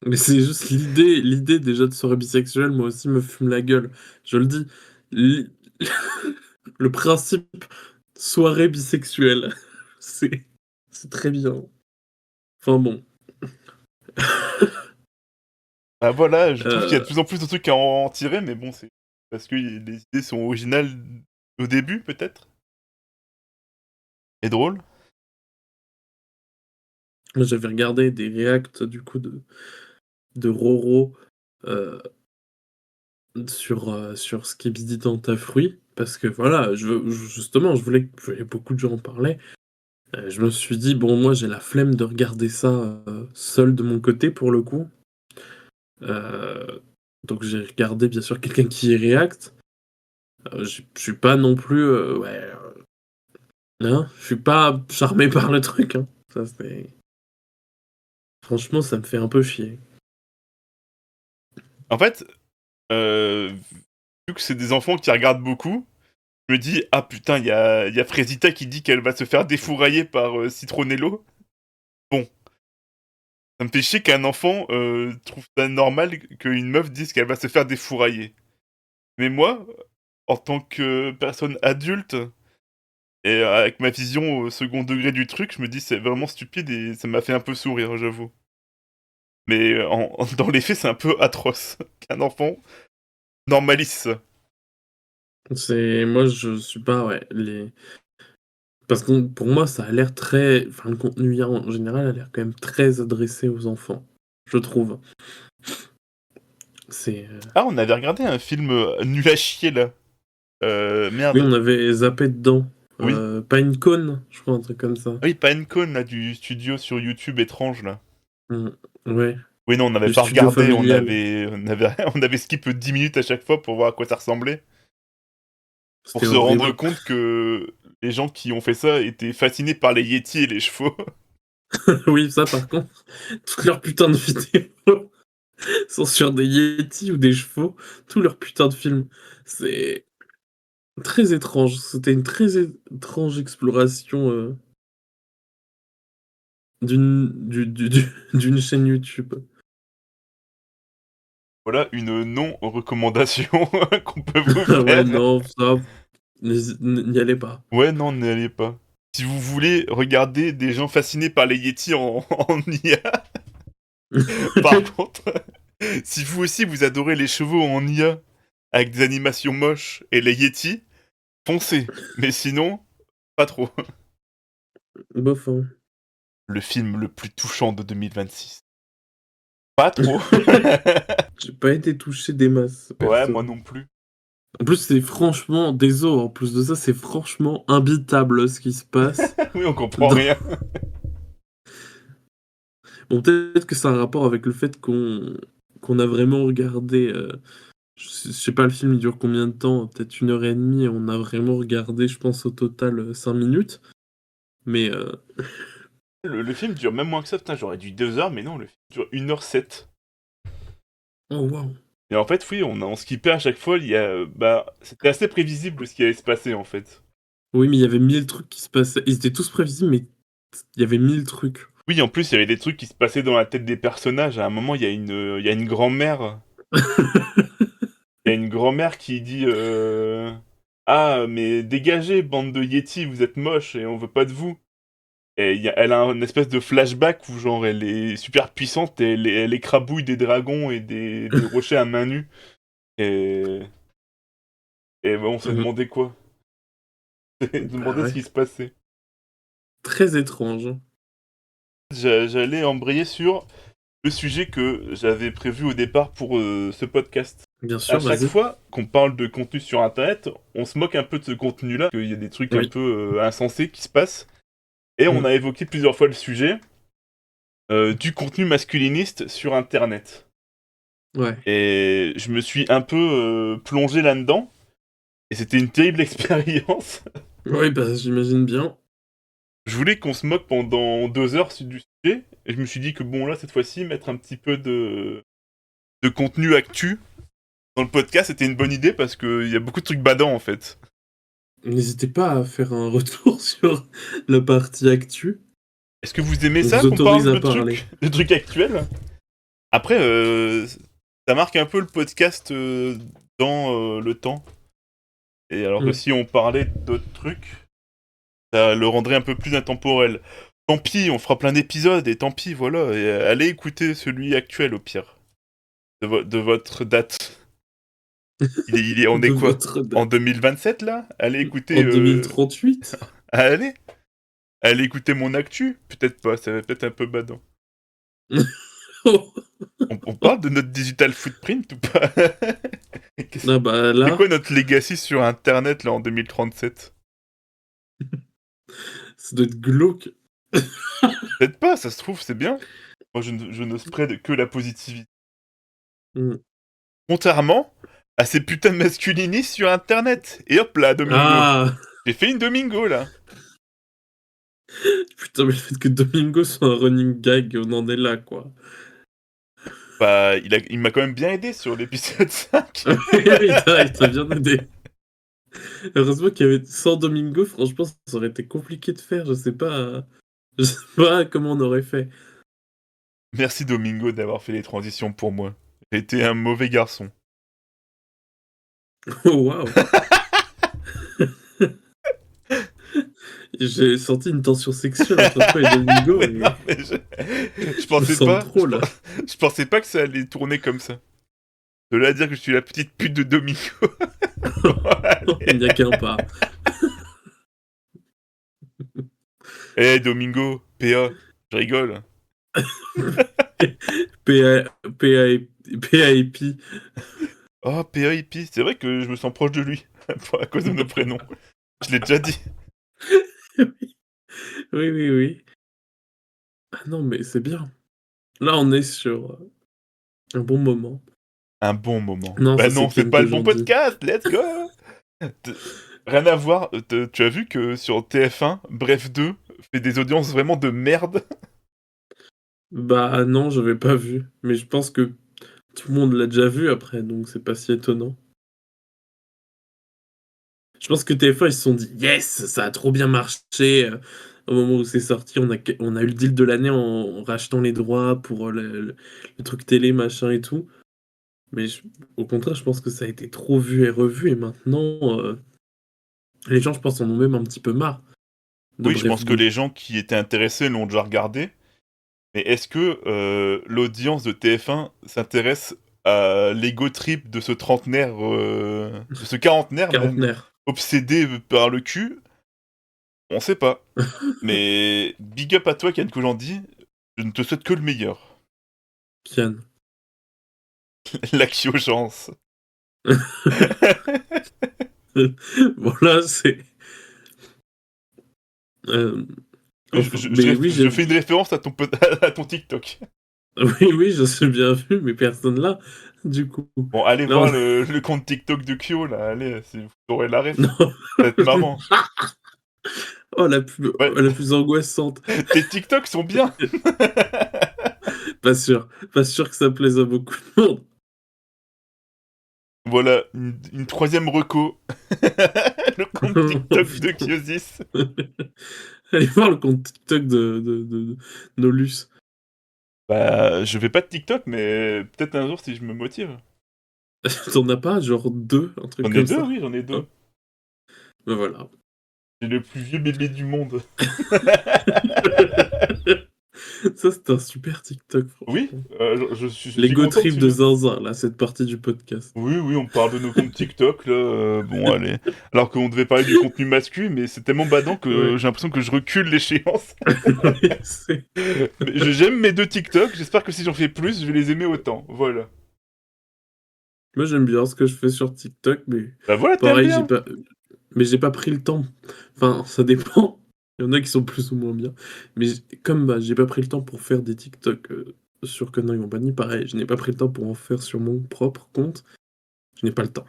Mais c'est juste l'idée déjà de soirée bisexuelle, moi aussi, me fume la gueule. Je le dis, li le principe soirée bisexuelle, c'est c'est très bien. Enfin bon, Bah voilà, je trouve qu'il y a de heu, plus en plus de trucs à en tirer, mais bon, c'est parce que les idées sont originales au début, peut-être? Et drôles? moi j'avais regardé des reacts du coup de Roro, heu, sur Skibidi Danta Fruit parce que voilà, justement, je voulais que beaucoup de gens en parlaient. Je me suis dit: «Bon, moi j'ai la flemme de regarder ça, seul de mon côté pour le coup». Heu, donc j'ai regardé bien sûr quelqu'un qui y react. Je suis pas non plus, ouais, hein, je suis pas charmé par le truc, hein. Ça c'est franchement ça me fait un peu chier. En fait, vu que c'est des enfants qui regardent beaucoup, je me dis: «Ah putain, il y a Frézita qui dit qu'elle va se faire défourailler par, Citronello». Bon, ça me fait chier qu'un enfant, trouve ça normal qu'une meuf dise qu'elle va se faire défourailler. Mais moi, en tant que personne adulte et avec ma vision au second degré du truc, je me dis: «C'est vraiment stupide» et ça m'a fait un peu sourire, j'avoue. Mais dans les faits, c'est un peu atroce qu'un enfant normalise ça. C'est moi je suis pas ouais, les parce que pour moi ça a l'air très enfin le contenu IA en général a l'air quand même très adressé aux enfants, je trouve. C'est, Ah, on avait regardé un film, nul à chier là. oui Merde. on avait zappé dedans, Oui. Pinecone, je crois un truc comme ça. Ah oui, Pinecone là, du studio sur YouTube étrange là. Mmh, ouais, Oui, non, on n'avait le pas studio regardé, familial. on avait skip 10 minutes à chaque fois pour voir à quoi ça ressemblait. Pour C'était se rendre horrible. compte que les gens qui ont fait ça étaient fascinés par les yétis et les chevaux. Oui, ça par contre, toutes leurs putains de vidéos sont sur des yétis ou des chevaux, tous leurs putains de films. C'est très étrange, c'était une très étrange exploration, d'une chaîne YouTube. Voilà une non-recommandation qu'on peut vous Ah ouais, faire. non, ça, n'y allez pas. Ouais, non, n'y allez pas. Si vous voulez regarder des gens fascinés par les yétis en IA, par contre, si vous aussi vous adorez les chevaux en IA avec des animations moches et les yétis, foncez. Mais sinon, pas trop. Bof, hein. Le film le plus touchant de 2026. Pas trop. J'ai pas été touché des masses, Ouais, moi perso. non plus. En plus, c'est franchement désolé, en plus de ça, c'est franchement imbitable ce qui se passe Oui, on comprend dans rien. bon, peut-être que ça a un rapport avec le fait qu'on a vraiment regardé, je sais pas le film il dure combien de temps? Peut-être 1 heure et demie et on a vraiment regardé je pense au total, 5 minutes. Mais, Le film dure même moins que ça. Putain, j'aurais dû 2 heures, mais non, le film dure 1h07. oh waouh! Et en fait, oui, on skippait à chaque fois. Il y a, bah, c'était assez prévisible ce qui allait se passer, en fait. Oui, mais il y avait 1000 trucs qui se passaient. Ils étaient tous prévisibles, mais il y avait 1000 trucs. Oui, en plus, il y avait des trucs qui se passaient dans la tête des personnages. À un moment, il y a une grand-mère. Il y a une grand-mère qui dit «Ah, mais dégagez, bande de yétis, vous êtes moches et on veut pas de vous». Et elle a une espèce de flashback où, genre, elle est super puissante et elle écrabouille des dragons et des rochers à main nue. Et, et bah, on s'est Mmh. demandé quoi? On s'est Bah demandé ce ouais, qui se passait. très étrange. J'allais embrayer sur le sujet que j'avais prévu au départ pour ce podcast. Bien À sûr, chaque vas-y. fois qu'on parle de contenu sur internet, on se moque un peu de ce contenu-là, qu'il y a des trucs un Oui. peu insensés qui se passent. Et on Mmh. a évoqué plusieurs fois le sujet du contenu masculiniste sur internet. Ouais. Et je me suis un peu plongé là-dedans. Et c'était une terrible expérience. Oui, bah, j'imagine bien. Je voulais qu'on se moque pendant 2 heures du sujet. Et je me suis dit que bon, là, cette fois-ci, mettre un petit peu de contenu actu dans le podcast, c'était une bonne idée parce qu'il y a beaucoup de trucs badants en fait. N'hésitez pas à faire un retour sur la partie actu. Est-ce que vous aimez On ça vous qu'on autorise parle à parler. de trucs actuels? Après, ça marque un peu le podcast dans le temps. Et alors que Mm. si on parlait d'autres trucs, ça le rendrait un peu plus intemporel. Tant pis, on fera plein d'épisodes et tant pis, voilà. Et, allez écouter celui actuel au pire, de votre date. On est De quoi? votre En date. 2027 là? Allez écouter. En 2038. Allez écouter mon actu? Peut-être pas, ça va peut-être un peu badant. Oh. On parle de notre digital footprint ou pas? Ah bah C'est là, quoi notre legacy sur internet là en 2037? ça doit être glauque. Peut-être pas, ça se trouve, c'est bien. Moi je ne spread que la positivité. Mm. Contrairement à ces putains de masculinistes sur internet. Et hop là, Domingo. Ah J'ai fait une Domingo là. putain, mais le fait que Domingo soit un running gag, on en est là, quoi. Bah, il m'a quand même bien aidé sur l'épisode 5. Oui, il t'a bien aidé. Heureusement qu'il y avait sans Domingo, franchement, ça aurait été compliqué de faire. Je sais pas comment on aurait fait. Merci Domingo d'avoir fait les transitions pour moi. J'ai été un mauvais garçon. Oh waouh! J'ai senti une tension sexuelle entre toi et Domingo Mais et non, mais je je me pensais sens pas. trop là. Je pensais pas que ça allait tourner comme ça. De là à dire que je suis la petite pute de Domingo. Bon, Il allez. n'y a qu'un pas. Eh Domingo, PA, je rigole. PAIP. Oh, PA hippie, c'est vrai que je me sens proche de lui. À cause de nos prénoms. Je l'ai déjà dit. Oui, oui, oui. Ah non, mais c'est bien. Là, on est sur un bon moment. Un bon moment. Non, Bah ça c'est non, c'est Ken pas que le bon j'en dis. podcast, let's go. T- Rien à voir, tu as vu que sur TF1, Bref 2 fait des audiences vraiment de merde. Bah non, j'avais pas vu. Mais je pense que tout le monde l'a déjà vu après, donc c'est pas si étonnant. Je pense que TF1, ils se sont dit: «Yes, ça a trop bien marché, au moment où c'est sorti, on a eu le deal de l'année en rachetant les droits pour, le truc télé, machin et tout». Mais au contraire, je pense que ça a été trop vu et revu et maintenant, les gens, je pense, en ont même un petit peu marre de Oui, je Bref pense que 2. les gens qui étaient intéressés l'ont déjà regardé. Mais est-ce que l'audience de TF1 s'intéresse à l'ego trip de ce trentenaire, de ce quarantenaire même, Quarantenaire. obsédé par le cul? On sait pas. Mais big up à toi, Ken Kojandi, je ne te souhaite que le meilleur. Kian. L'axiogence. Bon là, c'est, hem, enfin, mais oui, Je fais une référence à à ton TikTok. oui, oui, je suis bien vu, mais personne là, du coup. Bon, allez Là, on voir le compte TikTok de Kyo, là, allez, si vous aurez la ref. non. Ça va être marrant. Oh, la plus angoissante. Tes TikToks sont bien. Pas sûr que ça plaise à beaucoup de monde. Voilà, une troisième reco. Le compte Oh TikTok de putain. Kyosis. Allez voir le compte TikTok de Nolus. Bah, je fais pas de TikTok, mais peut-être un jour si je me motive. Tu en as pas genre 2, un truc J'en ai comme deux, ça? oui, j'en ai deux. Oh, bah voilà. J'ai le plus vieux bébé du monde. Ça, c'était un super TikTok, Oui, franchement. je suis L'ego content de trip de celui-là. Zinzin, là, cette partie du podcast. Oui, oui, on parle de nos comptes TikTok, là. Bon, allez. Alors qu'on devait parler du contenu masculin, mais c'est tellement badant que Ouais. j'ai l'impression que je recule l'échéance. Oui, c'est Mais j'aime mes deux TikTok, j'espère que si j'en fais plus, je vais les aimer autant. Voilà. moi, j'aime bien ce que je fais sur TikTok, mais Bah voilà, t'aimes pareil, bien. j'ai pas pris le temps. Enfin, ça dépend. Il y en a qui sont plus ou moins bien. Mais comme, bah, j'ai pas pris le temps pour faire des TikTok, sur Conneries et compagnie, pareil, je n'ai pas pris le temps pour en faire sur mon propre compte. Je n'ai pas le temps.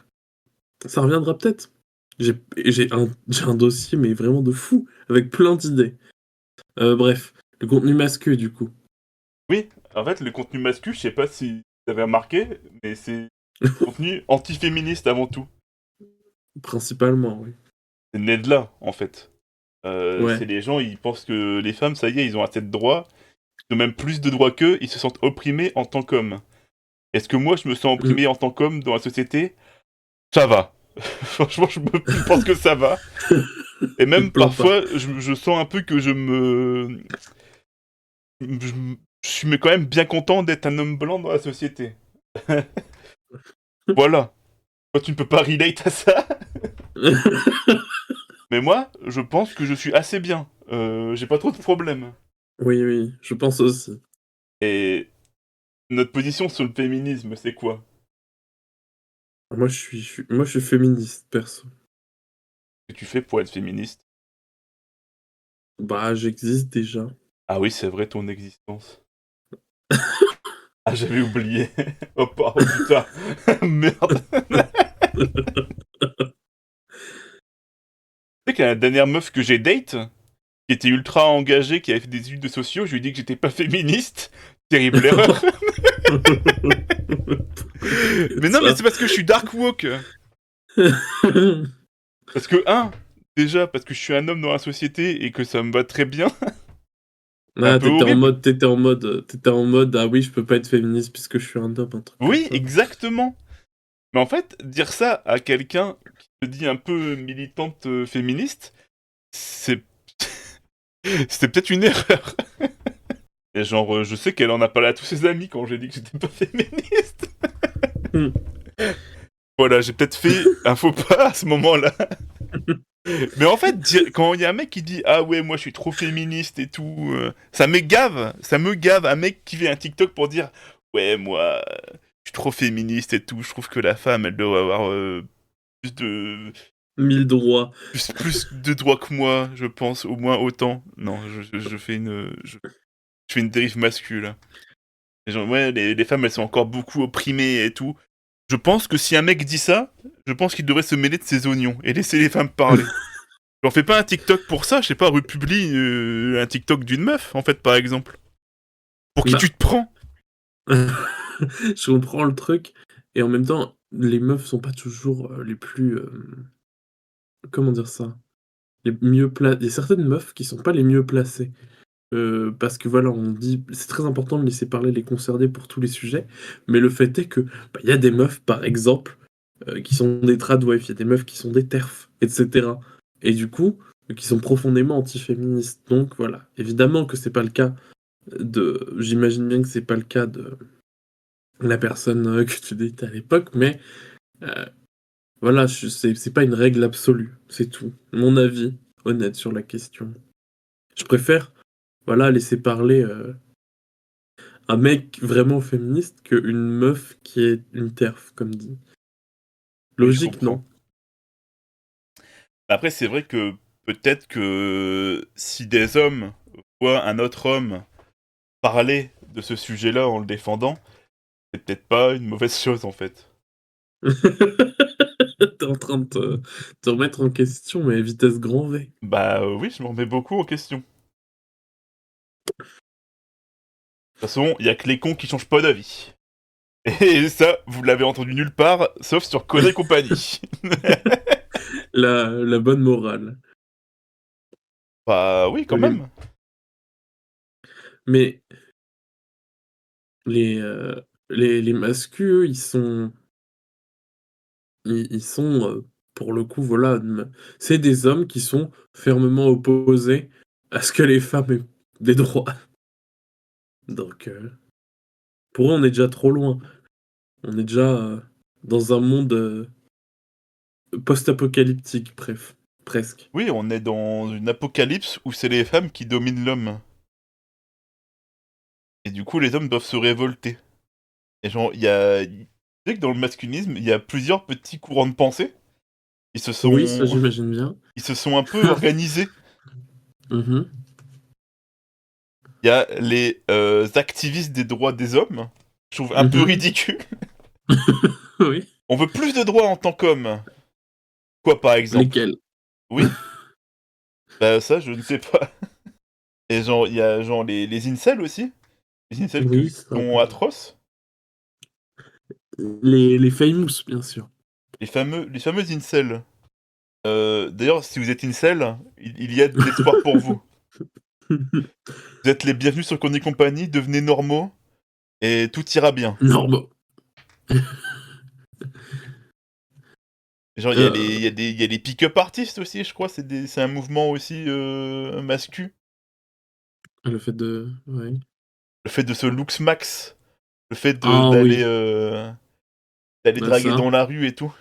Ça reviendra peut-être. J'ai un dossier, mais vraiment de fou, avec plein d'idées. Bref, le contenu masqué, du coup. Oui, en fait, le contenu masculin, je sais pas si vous avez remarqué, mais c'est contenu anti-féministe avant tout. Principalement, oui. C'est né de là, en fait. Ouais. C'est les gens, ils pensent que les femmes, ça y est, ils ont assez de droits, ils ont même plus de droits qu'eux, ils se sentent opprimés en tant qu'hommes. Est-ce que moi, je me sens Mmh. opprimé en tant qu'homme dans la société? Ça va. Franchement, je pense que ça va. Et Tu te même plains pas. parfois, je sens un peu que je suis mais quand même bien content d'être un homme blanc dans la société. Voilà. Toi, tu ne peux pas relate à ça, mais moi, je pense que je suis assez bien. J'ai pas trop de problèmes. Oui, oui, je pense aussi. Et notre position sur le féminisme, c'est quoi? Moi, je suis féministe, perso. Que tu fais pour être féministe? Bah, j'existe déjà. Ah oui, c'est vrai, ton existence. Ah, j'avais oublié. Oh putain. Merde. Tu sais que la dernière meuf que j'ai date, qui était ultra engagée, qui avait fait des études de sociaux, je lui ai dit que j'étais pas féministe. Terrible erreur. Pourquoi t'as fait Mais non, mais ça? c'est parce que je suis dark woke. Parce que, déjà, parce que je suis un homme dans la société et que ça me va très bien. C'est un Ah, peu horrible. t'étais en mode, ah oui, je peux pas être féministe puisque je suis un homme, un truc comme Oui, ça. exactement. Mais en fait, dire ça à quelqu'un qui se dit un peu militante féministe, c'est c'était peut-être une erreur. Et genre, je sais qu'elle en a parlé à tous ses amis quand j'ai dit que j'étais pas féministe. Hmm. Voilà, j'ai peut-être fait un faux pas à ce moment-là. Mais en fait, quand il y a un mec qui dit ah ouais, moi je suis trop féministe et tout, ça me gave un mec qui fait un TikTok pour dire ouais, moi je suis trop féministe et tout, je trouve que la femme elle doit avoir plus de 1000 droits. plus de droits que moi, je pense, au moins autant. Non, je fais je fais une dérive masculine. Et genre, ouais, les femmes elles sont encore beaucoup opprimées et tout. Je pense que si un mec dit ça, je pense qu'il devrait se mêler de ses oignons et laisser les femmes parler. On fait pas un TikTok pour ça, je sais pas, republie un TikTok d'une meuf, en fait, par exemple. Pour qui tu Bah, te prends? je comprends le truc, et en même temps, les meufs sont pas toujours les plus. Comment dire ça? Les mieux placées. Il y a certaines meufs qui sont pas les mieux placées. Parce que voilà, on dit c'est très important de laisser parler les concernés pour tous les sujets, mais le fait est que, bah, il y a des meufs, par exemple, qui sont des tradwives, il y a des meufs qui sont des TERF, et cetera. Et du coup, qui sont profondément antiféministes. Donc voilà, évidemment que c'est pas le cas j'imagine bien que c'est pas le cas de la personne, que tu datais à l'époque, mais heu, voilà, c'est pas une règle absolue, c'est tout. Mon avis honnête sur la question. Je préfère, voilà, laisser parler, un mec vraiment féministe qu'une meuf qui est une TERF, comme dit. Oui, je Logique, comprends. non? Après, c'est vrai que peut-être que si des hommes voient un autre homme parler de ce sujet-là en le défendant, c'est peut-être pas une mauvaise chose, en fait. Tu en train de te remettre en question, mais à vitesse grand V. Bah oui, je m'en remets beaucoup en question. De toute façon, il y a que les cons qui changent pas d'avis. Et ça, vous l'avez entendu nulle part, sauf sur Connery Compagnie. La bonne morale. Bah oui, quand Mais même. mais les masculins, eux, ils sont, pour le coup, voilà, c'est des hommes qui sont fermement opposés à ce que les femmes aient des droits. Donc pour eux, on est déjà trop loin. On est déjà, dans un monde, post-apocalyptique, bref, presque. Oui, on est dans une apocalypse où c'est les femmes qui dominent l'homme. Et du coup, les hommes doivent se révolter. Et genre, tu sais que dans le masculinisme, il y a plusieurs petits courants de pensée. Ils se Oui, ça, sont, j'imagine bien. ils se sont un peu organisés. Mmh. Il y a les activistes des droits des hommes. Je trouve un peu Mmh. ridicule. Oui. On veut plus de droits en tant qu'homme. Quoi, par exemple? Lesquels? Oui? Bah ça, je ne sais pas. Et genre, il y a genre les incels aussi. Les incels Oui, qui ça sont atroces. les famous, bien sûr. Les fameux incels. D'ailleurs, si vous êtes incel, il y a de l'espoir pour vous. Vous êtes les bienvenus sur Conneries Company, devenez normaux et tout ira bien. Normal. Genre, Euh, il y a les pick-up artistes aussi, je crois, c'est un mouvement aussi, mascu. le fait de ouais. Le fait de se looks max, le fait de Ah oui, d'aller bah draguer ça, dans la rue et tout.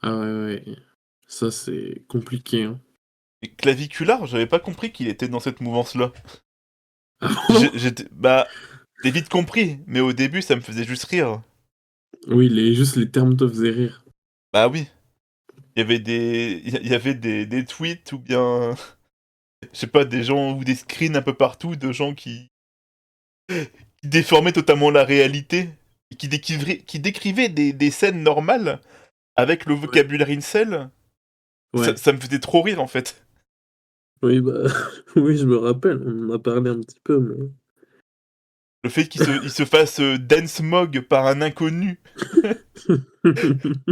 ah ouais, ouais. Ça, c'est compliqué, hein. Et Claviculaire, j'avais pas compris qu'il était dans cette mouvance-là. Ah bon? Bah, j'ai vite compris, mais au début, ça me faisait juste rire. Oui, juste les termes te faisaient rire. Bah oui, il y avait des tweets ou bien, je sais pas, des gens ou des screens un peu partout de gens qui déformaient totalement la réalité et qui décrivaient des scènes normales avec le Ouais. vocabulaire incel. Ouais. Ça me faisait trop rire en fait. Oui, bah, oui, je me rappelle, on en a parlé un petit peu, mais Le fait il se fasse dance mog par un inconnu.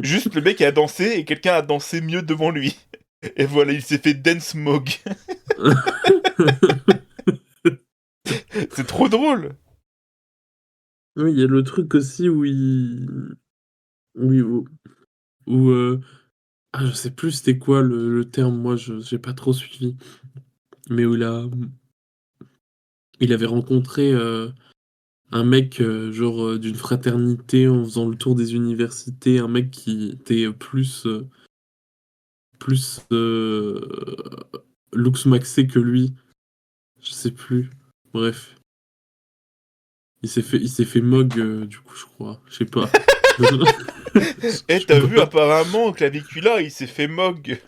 Juste le mec a dansé et quelqu'un a dansé mieux devant lui. Et voilà, il s'est fait dance mog. C'est trop drôle. Oui, il y a le truc aussi où oui, ah, je sais plus c'était quoi le terme, moi, je j'ai pas trop suivi, mais où il avait rencontré, un mec, genre, d'une fraternité en faisant le tour des universités, un mec qui était plus, looks maxé que lui, je sais plus. Bref, il s'est fait mog, du coup, je crois, je sais pas. Je Eh, sais t'as vu, pas. apparemment, Clavicula, il s'est fait mog.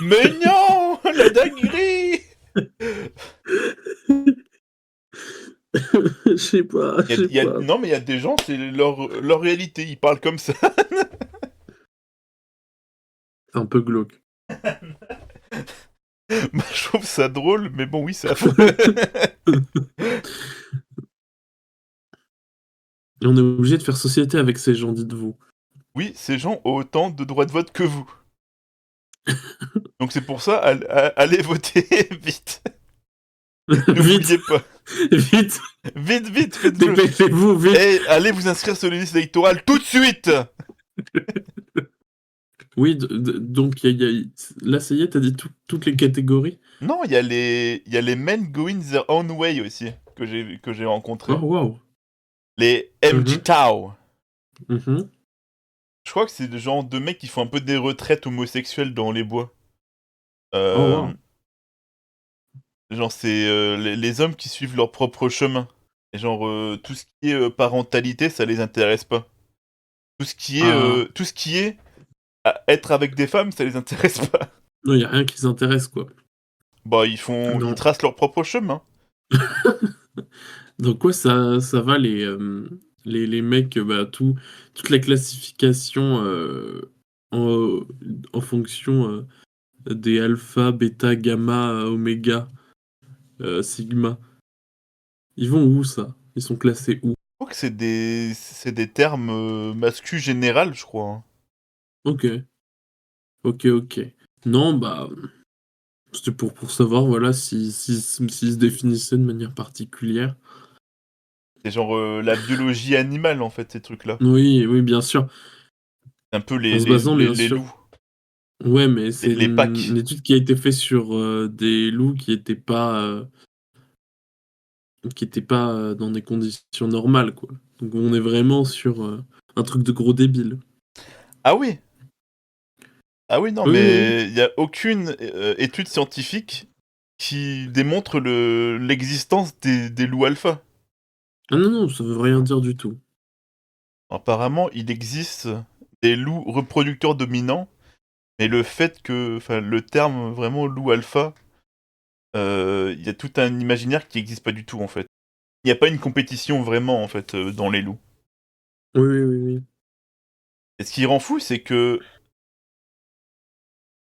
Mais non, la dinguerie. Je sais pas. Non, mais il y a des gens, c'est leur réalité, ils parlent comme ça. C'est un peu glauque. Bah, je trouve ça drôle, mais bon, oui, c'est affreux. Et on est obligé de faire société avec ces gens, dites-vous. Oui, ces gens ont autant de droits de vote que vous. Donc c'est pour ça, allez voter vite. Vite, N'oubliez pas. vite, Vite, vite, faites-le. dépêchez-vous, vite. Et allez vous inscrire sur les listes électorales tout de suite. Oui, donc là, ça y est, t'as dit toutes les catégories? Non, il y a les men going their own way aussi, que j'ai rencontrés. Oh, waouh. Les Mhm, MGTOW. mhm. Je crois que c'est le genre de mecs qui font un peu des retraites homosexuelles dans les bois. Oh, Euh, waouh. genre, c'est les hommes qui suivent leur propre chemin. Et genre, tout ce qui est parentalité, ça les intéresse pas. Ah, Tout ce qui est être avec des femmes, ça les intéresse pas. non, y a rien qui les intéresse, quoi. Bah, ils Non. tracent leur propre chemin. Donc, quoi, ça va, les mecs, bah, toute la classification en, en fonction des alpha, bêta, gamma, oméga, sigma. Ils vont où, ça? Ils sont classés où? Je crois que c'est des termes masculins général, je crois, hein. Ok, ok, ok. Non, bah, c'était pour savoir, voilà, s'ils se définissaient de manière particulière. C'est genre la biologie animale, en fait, ces trucs-là. Oui, oui, bien sûr. C'est un peu En se basant, bien les sûr. loups, Ouais, mais c'est les une packs. étude qui a été faite sur des loups qui étaient pas dans des conditions normales, quoi. Donc on est vraiment sur un truc de gros débile. Ah oui! Ah oui, non, Oui, oui, oui. mais il y a aucune étude scientifique qui démontre l'existence des loups alpha. Ah non, non, ça veut rien dire du tout. Apparemment, il existe des loups reproducteurs dominants, mais le fait que, enfin, le terme vraiment loup alpha, il y a tout un imaginaire qui n'existe pas du tout en fait. Il n'y a pas une compétition vraiment en fait dans les loups. Oui, oui, oui, oui. Et ce qui rend fou, c'est que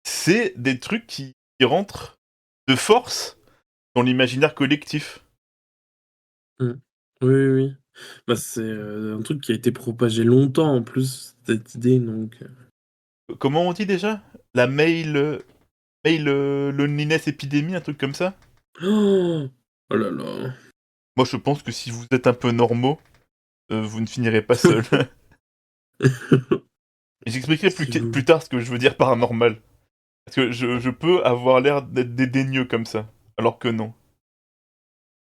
c'est des trucs qui rentrent de force dans l'imaginaire collectif. Mm. Oui, oui, oui. Bah, c'est un truc qui a été propagé longtemps en plus, cette idée, donc. comment on dit déjà? La loneliness epidémie, un truc comme ça? Oh, oh là là. Moi, je pense que si vous êtes un peu normaux, vous ne finirez pas seul. Et j'expliquerai Si vous... plus tard ce que je veux dire par normal. Parce que je peux avoir l'air d'être dédaigneux comme ça, alors que non.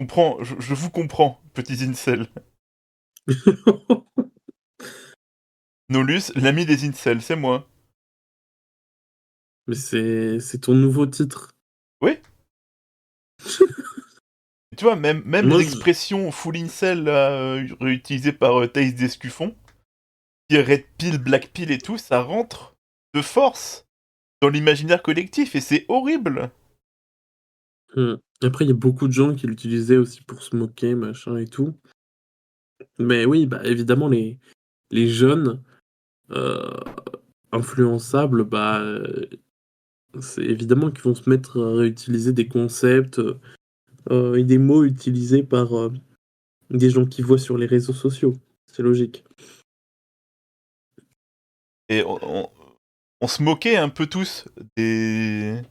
Je vous comprends, petits incels. Nolus, l'ami des incels, c'est moi. Mais c'est ton nouveau titre. Oui. Tu vois, même les Moi, expressions full incel là, réutilisées par Thaïs Descuffon, qui est Red Pill, Black Pill et tout, ça rentre de force dans l'imaginaire collectif et c'est horrible. Après, il y a beaucoup de gens qui l'utilisaient aussi pour se moquer, machin et tout. Mais oui, bah, évidemment, les jeunes, heu, influençables, bah, c'est évidemment qu'ils vont se mettre à réutiliser des concepts, et des mots utilisés par, des gens qu'ils voient sur les réseaux sociaux. C'est logique. Et on se moquait un peu tous des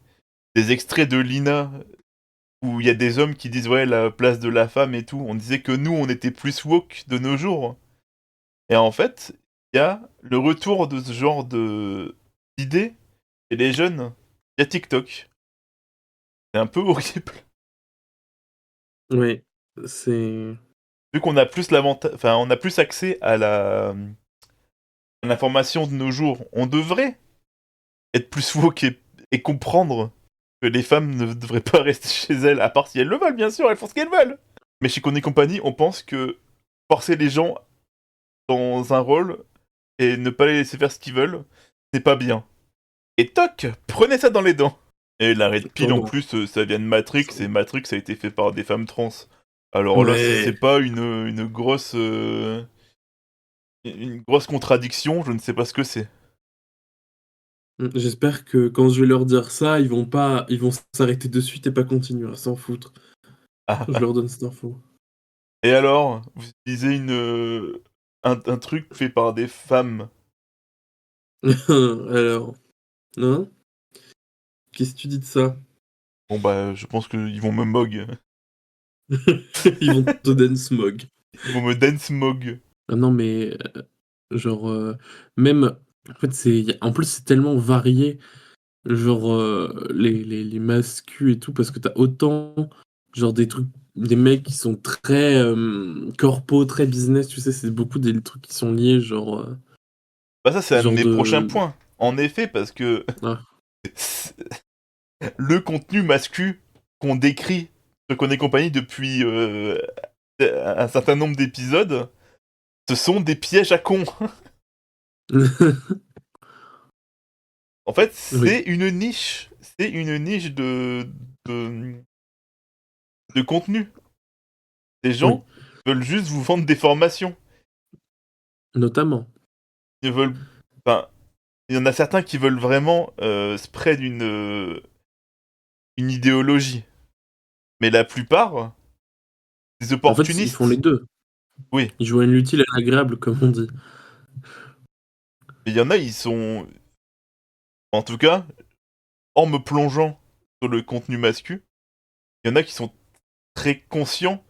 extraits de Lina où il y a des hommes qui disent ouais la place de la femme et tout. On disait que nous on était plus woke de nos jours. Et en fait, il y a le retour de ce genre de d'idées chez les jeunes via TikTok. C'est un peu horrible. Ouais, c'est Vu qu'on a plus on a plus accès à à l'information de nos jours, on devrait être plus woke et comprendre que les femmes ne devraient pas rester chez elles, à part si elles le veulent, bien sûr, elles font ce qu'elles veulent. Mais chez Konami Company, on pense que forcer les gens dans un rôle et ne pas les laisser faire ce qu'ils veulent, c'est pas bien. Et toc, prenez ça dans les dents. Et la Red oh Pill, en non. plus, ça vient de Matrix, Ça et Matrix a été fait par des femmes trans. Alors là, si c'est ouais. pas une grosse contradiction, je ne sais pas ce que c'est. J'espère que quand je vais leur dire ça, ils vont s'arrêter de suite et pas continuer à s'en foutre. Ah. Je leur donne cette info. Et alors, vous utilisez un truc fait par des femmes. Alors, hein? Qu'est-ce que tu dis de ça? Bon bah, je pense qu'ils vont me mog. Ils vont te dance smog. Ils vont me dance mog. Ah non, mais genre, même en fait, en plus, c'est tellement varié, genre, les mascus et tout, parce que t'as autant, genre, des mecs qui sont très, corpo, très business, tu sais? C'est beaucoup des trucs qui sont liés, Bah ça, c'est un de genre mes prochains de points. En effet, parce que ah. le contenu mascu qu'on décrit sur Konami Company depuis un certain nombre d'épisodes, ce sont des pièges à cons. En fait, Oui, c'est une niche. C'est une niche de, de contenu. Des oui, gens veulent juste vous vendre des formations. notamment. Ils veulent... Enfin, il y en a certains qui veulent vraiment spread une idéologie. Mais la plupart, des En fait, ils font les opportunistes. 2. Oui. Ils joignent l'utile à l'agréable, comme on dit. Mais il y en a, ils sont... En tout cas, en me plongeant sur le contenu mascu, il y en a qui sont très conscients,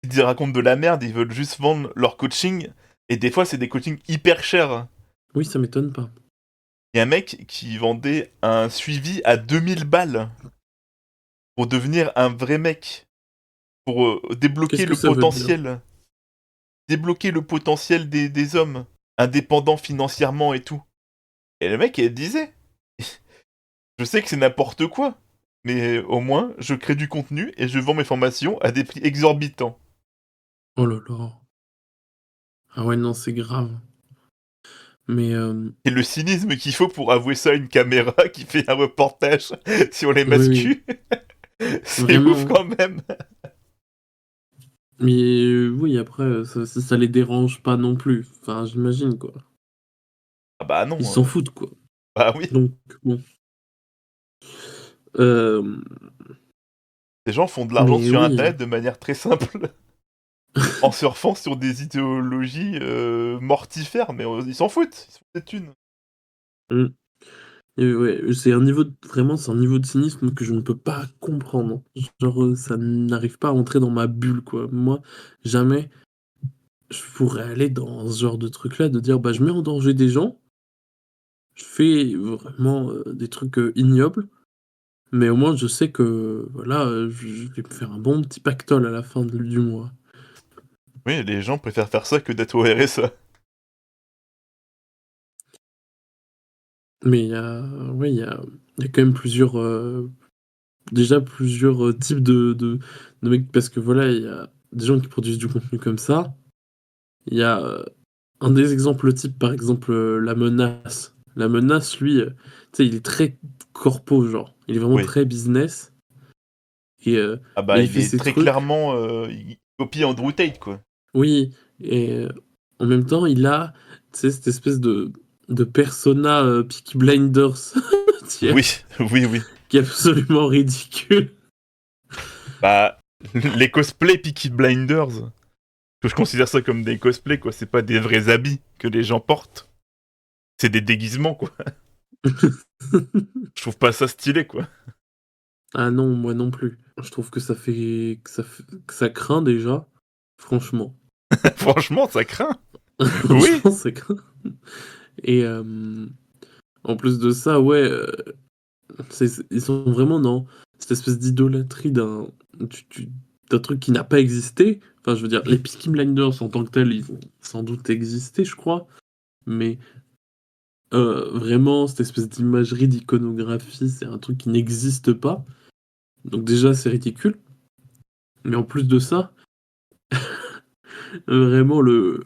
ils racontent de la merde, ils veulent juste vendre leur coaching, et des fois c'est des coachings hyper chers. Oui, ça m'étonne pas. Il y a un mec qui vendait un suivi à 2000 balles pour devenir un vrai mec, pour Qu'est-ce que ça veut dire? débloquer le potentiel des hommes, indépendants financièrement et tout. Et le mec, il disait, je sais que c'est n'importe quoi, mais au moins, je crée du contenu et je vends mes formations à des prix exorbitants. Oh là là. Ah ouais, non, c'est grave. Mais, Et le cynisme qu'il faut pour avouer ça à une caméra qui fait un reportage sur les oui, oui, mascus, c'est ouf vraiment, hein. quand même. Mais, oui, après, ça les dérange pas non plus. Enfin, j'imagine, quoi. Ah bah Ils non, s'en foutent, quoi. bah oui. Donc bon. Hem, Ces gens font de l'argent mais sur oui, internet de manière très simple, en surfant sur des idéologies mortifères, mais ils s'en foutent, ils se font des thunes. mmh. Et ouais, c'est un niveau de cynisme que je ne peux pas comprendre. Genre, ça n'arrive pas à entrer dans ma bulle, quoi. Moi, jamais je pourrais aller dans ce genre de truc-là, de dire: «Bah, je mets en danger des gens, je fais vraiment, des trucs, ignobles, mais au moins je sais que, voilà, je vais me faire un bon petit pactole à la fin du mois». Oui, les gens préfèrent faire ça que d'être au RSA. Mais il y a quand même plusieurs, déjà plusieurs, types de mecs parce que voilà, il y a des gens qui produisent du contenu comme ça. Il y a, un des exemples types, par exemple, La Menace. La Menace, lui, tu sais, il est très corpo, genre. Il est vraiment Oui. très business et Ah mais bah, il il fait est ses très trucs clairement, il copie Andrew Tate, quoi. oui et en même temps, il a, tu sais, cette espèce de persona, Peaky Blinders, tu sais, Oui, oui, oui. qui est absolument ridicule. Bah, les cosplays Peaky Blinders, que je considère ça comme des cosplays, quoi. C'est pas des vrais habits que les gens portent. C'est des déguisements, quoi. Je trouve pas ça stylé, quoi. Ah non, moi non plus. Je trouve que ça craint déjà, franchement. Franchement, ça craint. Oui. Franchement, ça craint et en plus de ça, ouais, ils sont vraiment dans cette espèce d'idolâtrie d'un truc qui n'a pas existé. Enfin, je veux dire, les Peaky Blinders en tant que tels, ils ont sans doute existé, je crois, mais vraiment cette espèce d'imagerie, d'iconographie, c'est un truc qui n'existe pas. Donc déjà, c'est ridicule, mais en plus de ça, vraiment le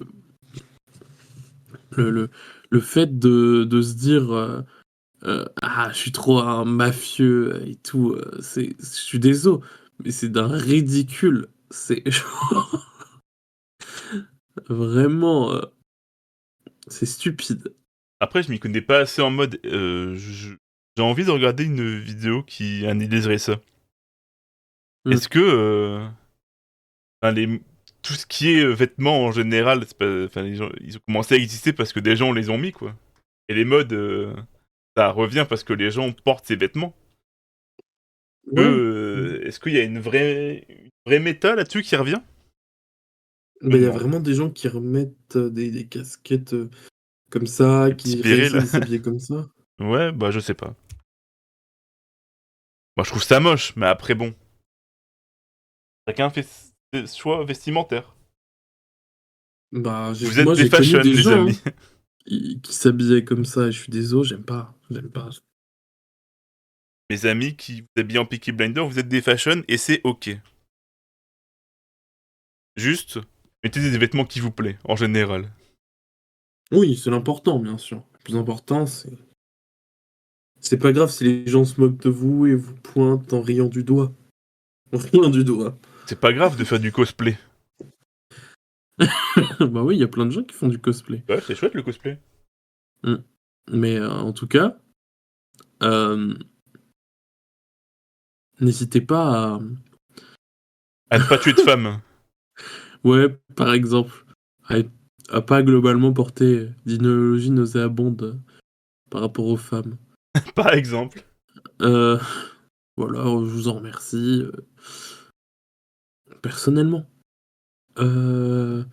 le le fait de se dire, «Ah, je suis trop un mafieux et tout», je suis désolé, mais c'est d'un ridicule. C'est vraiment, c'est stupide. Après, je m'y connais pas assez en mode. J'ai envie de regarder une vidéo qui analyserait ça. Mmh. Est-ce que, enfin, tout ce qui est vêtements en général, c'est pas... enfin, les gens, ils ont commencé à exister parce que des gens les ont mis, quoi. Et les modes, ça revient parce que les gens portent ces vêtements. Ouais, Est-ce qu'il y a une vraie méta là-dessus qui revient? Je bah, me il y a demande. vraiment des gens qui remettent, des casquettes, comme ça, Les petits qui bérets, réessaient là. de s'habiller comme ça. Ouais, bah, je sais pas. Moi, je trouve ça moche, mais après, bon. Chacun fait ses choix vestimentaires. Bah, Vous êtes moi, des j'ai connu fashion, des les gens, amis. hein, qui s'habillaient comme ça et je suis désolé, j'aime pas. Mes amis qui vous habillent en Peaky Blinder, vous êtes des fashion et c'est ok. Juste, mettez des vêtements qui vous plaît, en général. Oui, c'est l'important, bien sûr. Le plus important, c'est pas grave si les gens se moquent de vous et vous pointent en riant du doigt. En riant du doigt. C'est pas grave de faire du cosplay. Bah oui, il y a plein de gens qui font du cosplay. Ouais, c'est chouette le cosplay. Mmh. Mais en tout cas, hem, n'hésitez pas à À ne pas tuer de femmes. ouais, par exemple, à pas globalement porter d'idéologie nauséabonde par rapport aux femmes. Par exemple. Heu, voilà, je vous en remercie, personnellement. Heu,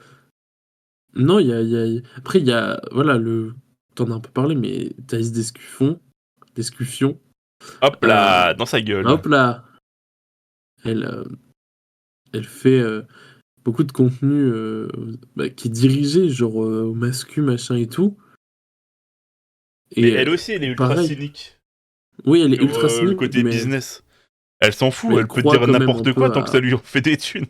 non, après il y a voilà tu en as un peu parlé, mais Thaïs Descuffion, Hop heu, là, dans sa gueule. hop là! Elle, elle fait, beaucoup de contenu, bah, qui est dirigé genre, au mascu machin et tout Mais et elle aussi, elle est ultra pareil. cynique Oui, elle est sur ultra le cynique, côté business. Elle s'en mais fout, elle peut dire n'importe quoi tant que ça lui fait des thunes.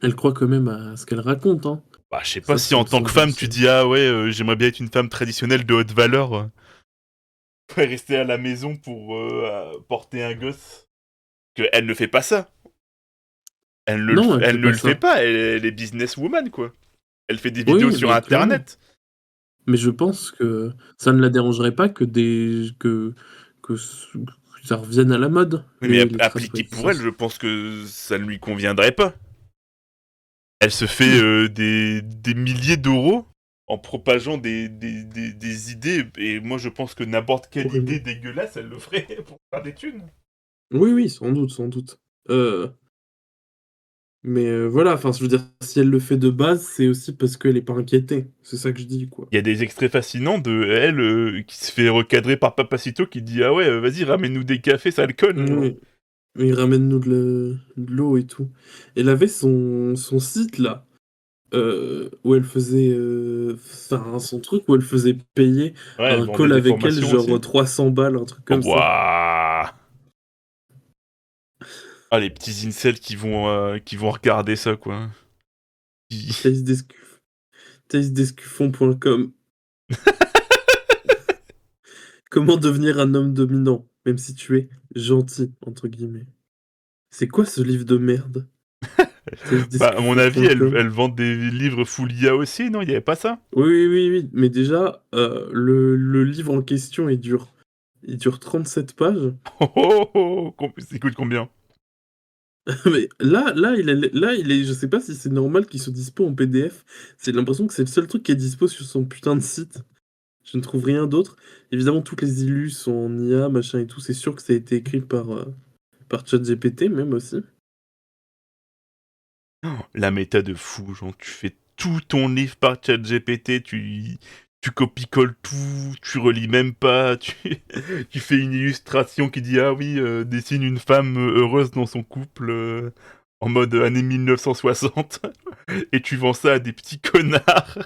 elle croit quand même à ce qu'elle raconte, hein. Bah, je sais pas Ça, si en tant que femme tu dis ah ouais, j'aimerais bien être une femme traditionnelle de haute valeur. Pour rester à la maison pour porter un gosse. Que elle ne fait pas ça. non, elle fait Elle ne pas le fait ça. pas, elle est businesswoman quoi. Elle fait des vidéos Oui, sur mais clairement. internet. Mais je pense que ça ne la dérangerait pas que ça revienne à la mode, Oui, mais les appliqué pour elle, traditions. je pense que ça ne lui conviendrait pas. Elle se fait Mmh. des milliers d'euros en propageant des idées. Et moi, je pense que n'importe quelle Oui, idée dégueulasse, elle le ferait pour faire des thunes. oui, oui, sans doute, sans doute. Mais voilà, enfin, je veux dire, si elle le fait de base, c'est aussi parce qu'elle est pas inquiétée. C'est ça que je dis, quoi. Il y a des extraits fascinants de elle qui se fait recadrer par Papacito qui dit ah ouais, vas-y, ramène-nous des cafés, ça le conne. Genre. Oui, il ramène-nous de l'eau et tout. Elle avait son site, là, où elle faisait, enfin, son truc où elle faisait payer Ouais, elle un vendait call des avec elle, formations genre aussi. 300 balles, un truc Oh, comme ça. waouh. Ah, les petits incels qui vont regarder ça, quoi. Qui- thaïsdescuffon.com. Comment devenir un homme dominant, même si tu es «gentil» entre guillemets. C'est quoi ce livre de merde? Bah, à mon avis, elle, thaïsdescuffon.com. elle vend des livres full IA aussi, non? Il y avait pas ça? Oui, oui, oui, oui, mais déjà, le livre en question, il dure 37 pages. Oh, oh, oh, ça coûte combien? Mais là, je sais pas si c'est normal qu'il soit dispo en PDF. J'ai l'impression que c'est le seul truc qui est dispo sur son putain de site. Je ne trouve rien d'autre. Évidemment, toutes les illus sont en IA, machin et tout. C'est sûr que ça a été écrit par ChatGPT même aussi. La méta de fou, genre, tu fais tout ton livre par ChatGPT, tu copies-colles tout, tu relis même pas, tu fais une illustration qui dit ah oui, dessine une femme heureuse dans son couple en mode année 1960 et tu vends ça à des petits connards.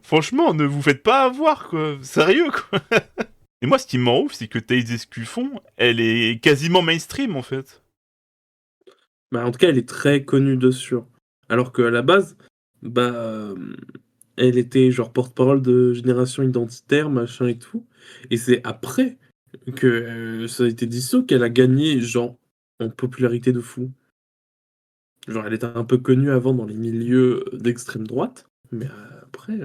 Franchement, ne vous faites pas avoir quoi, sérieux quoi. Et moi, ce qui m'en ouf, c'est que Thaïs Escuffon, elle est quasiment mainstream en fait. Bah, en tout cas, elle est très connue dessus. Alors qu'à la base, bah, elle était genre porte-parole de Génération Identitaire, machin et tout. Et c'est après que ça a été dissous qu'elle a gagné, genre, en popularité de fou. Genre, elle était un peu connue avant dans les milieux d'extrême droite, mais après,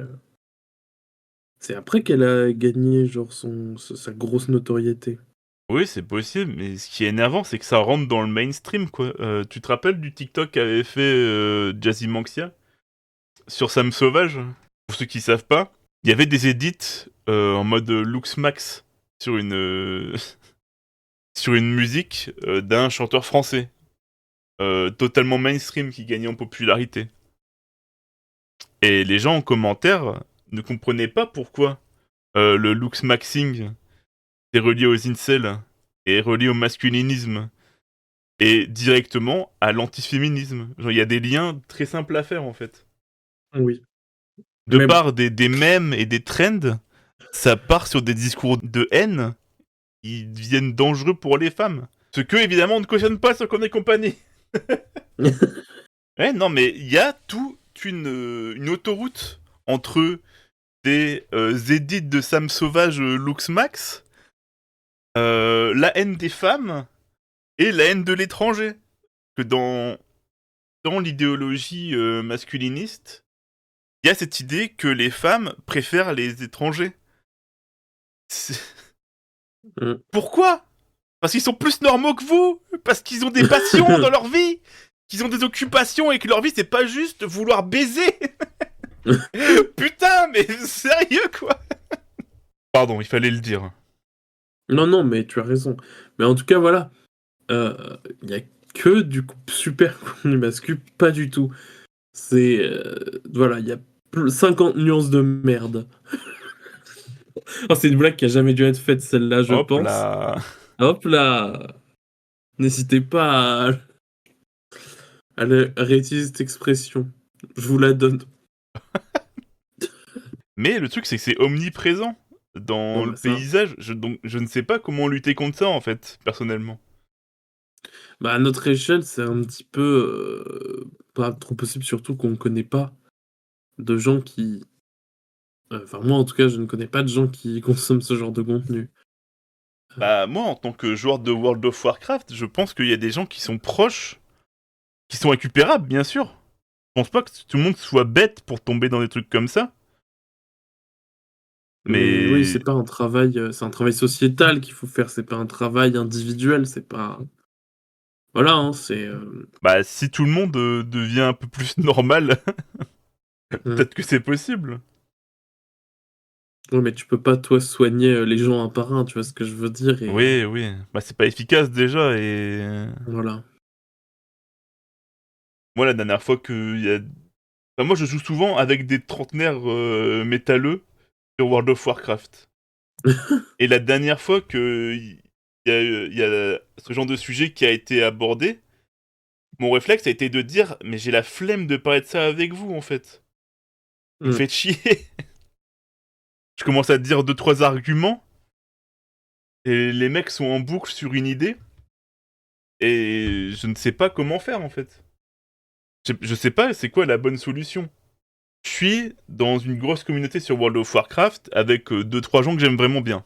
c'est après qu'elle a gagné, genre, sa grosse notoriété. Oui, c'est possible, mais ce qui est énervant, c'est que ça rentre dans le mainstream, quoi. Tu te rappelles du TikTok qu'avait fait Jazzy Manxia sur Sam Sauvage? Pour ceux qui savent pas, il y avait des edits en mode Lux Max sur une, sur une musique d'un chanteur français, totalement mainstream qui gagnait en popularité. Et les gens en commentaire ne comprenaient pas pourquoi le Lux Maxing est relié aux incels et relié au masculinisme. Et directement à l'antiféminisme. Genre, il y a des liens très simples à faire, en fait. Oui. De Mais bon. par des mèmes et des trends, ça part sur des discours de haine qui deviennent dangereux pour les femmes. Ce que, évidemment, on ne cautionne pas sur qu'on est compagnie. Ouais, non, mais il y a toute une autoroute entre des edits de Sam Sauvage Lux Max, la haine des femmes et la haine de l'étranger. Que dans l'idéologie masculiniste, il y a cette idée que les femmes préfèrent les étrangers. C'est- Mmh. Pourquoi? Parce qu'ils sont plus normaux que vous? Parce qu'ils ont des passions dans leur vie? Qu'ils ont des occupations et que leur vie c'est pas juste vouloir baiser? Putain, mais sérieux quoi? Pardon, il fallait le dire. Non, non, mais tu as raison. Mais en tout cas, voilà, il y a que du coup super contenu masculin, pas du tout. C'est, voilà, il y a 50 nuances de merde. Oh, c'est une blague qui a jamais dû être faite celle-là, je Hop pense. là. Hop là! N'hésitez pas à réutiliser cette expression. Je vous la donne. Mais le truc c'est que c'est omniprésent dans Bon, le bah, ça, paysage. Donc je ne sais pas comment lutter contre ça en fait, personnellement. bah, à notre échelle, c'est un petit peu, pas trop possible, surtout qu'on connaît pas de gens qui enfin moi en tout cas, je ne connais pas de gens qui consomment ce genre de contenu. Bah moi en tant que joueur de World of Warcraft, je pense qu'il y a des gens qui sont proches, qui sont récupérables bien sûr. Je pense pas que tout le monde soit bête pour tomber dans des trucs comme ça. Mais oui, Mais c'est un travail sociétal qu'il faut faire, c'est pas un travail individuel, c'est pas voilà, hein, c'est, bah si tout le monde devient un peu plus normal, Peut-être que c'est possible. Ouais, mais tu peux pas, toi, soigner, les gens un par un, tu vois ce que je veux dire? Et Oui, oui. Bah, c'est pas efficace déjà et voilà. moi, la dernière fois qu'il y a enfin, moi, je joue souvent avec des trentenaires, métalleux sur World of Warcraft et la dernière fois qu'il y a ce genre de sujet qui a été abordé, mon réflexe a été de dire: «Mais j'ai la flemme de parler de ça avec vous, en fait. Vous me Mmh. faites chier». Je commence à dire deux trois arguments et les mecs sont en boucle sur une idée et je ne sais pas comment faire, en fait. Je sais pas c'est quoi la bonne solution. Je suis dans une grosse communauté sur World of Warcraft avec, 2-3 gens que j'aime vraiment bien.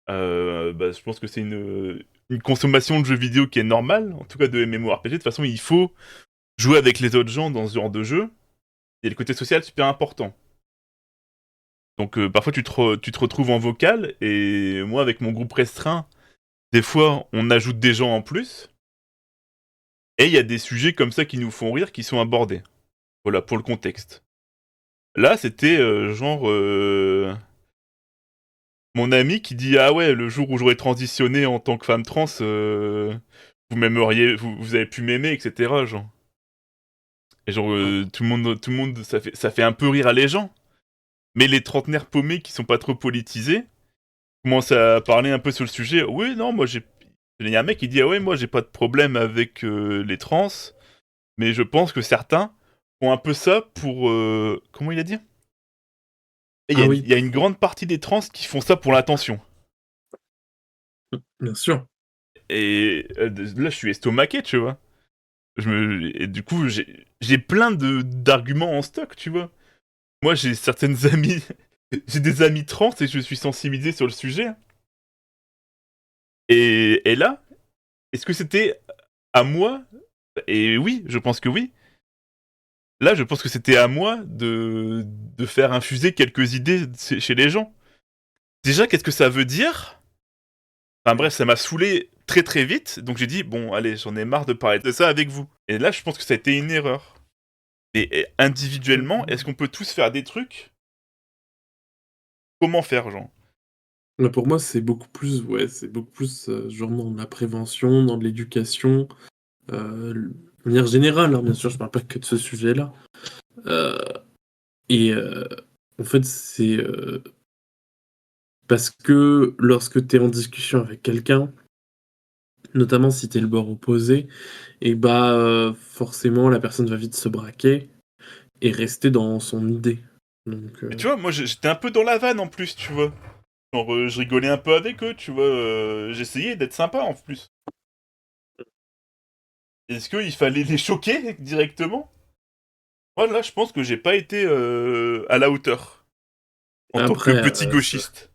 Bah, je pense que c'est une consommation de jeux vidéo qui est normale, en tout cas de MMORPG. De toute façon, il faut jouer avec les autres gens dans ce genre de jeu et le côté social super important. Donc parfois tu te retrouves en vocal et moi avec mon groupe restreint, des fois on ajoute des gens en plus et il y a des sujets comme ça qui nous font rire qui sont abordés. Voilà pour le contexte. Là, c'était, mon ami qui dit: «Ah ouais, le jour où j'aurai transitionné en tant que femme trans, vous m'aimeriez vous avez pu m'aimer» et cetera, genre. Et genre, Ouais. tout le monde ça fait un peu rire à les gens. Mais les trentenaires paumés qui sont pas trop politisés, commencent à parler un peu sur le sujet. «Oui, non, moi j'ai» il y a un mec qui dit: «Ah ouais, moi j'ai pas de problème avec, les trans, mais je pense que certains font un peu ça pour, comment il a dit? Et Ah oui, il y a une grande partie des trans qui font ça pour l'attention». bien sûr. Et là, je suis estomaqué, tu vois? Et du coup, j'ai plein d'arguments en stock, tu vois? Moi, j'ai certaines amies j'ai des amis trans et je suis sensibilisé sur le sujet. Et là, est-ce que c'était à moi? Et oui, je pense que oui. Là, je pense que c'était à moi de faire infuser quelques idées chez les gens. Déjà, qu'est-ce que ça veut dire? Enfin bref, ça m'a saoulé très, très vite, donc j'ai dit: «Bon, allez, j'en ai marre de parler de ça avec vous». Et là, je pense que ça a été une erreur. Et individuellement, est-ce qu'on peut tous faire des trucs? Comment faire, genre? Bah, pour moi, c'est beaucoup plus ouais, c'est beaucoup plus, genre dans de la prévention, dans de l'éducation, de manière générale, hein, bien sûr, je parle pas que de ce sujet-là. Heu et en fait, c'est, parce que lorsque tu es en discussion avec quelqu'un, notamment si tu es le bord opposé et bah, forcément la personne va vite se braquer et rester dans son idée. Donc Et tu vois, moi, j'étais un peu dans la vanne, en plus, tu vois? Genre, je rigolais un peu avec eux, tu vois? J'essayais d'être sympa, en plus. Est-ce qu'il fallait les choquer directement? Moi, là, je pense que j'ai pas été, à la hauteur, en tant que après, petit gauchiste.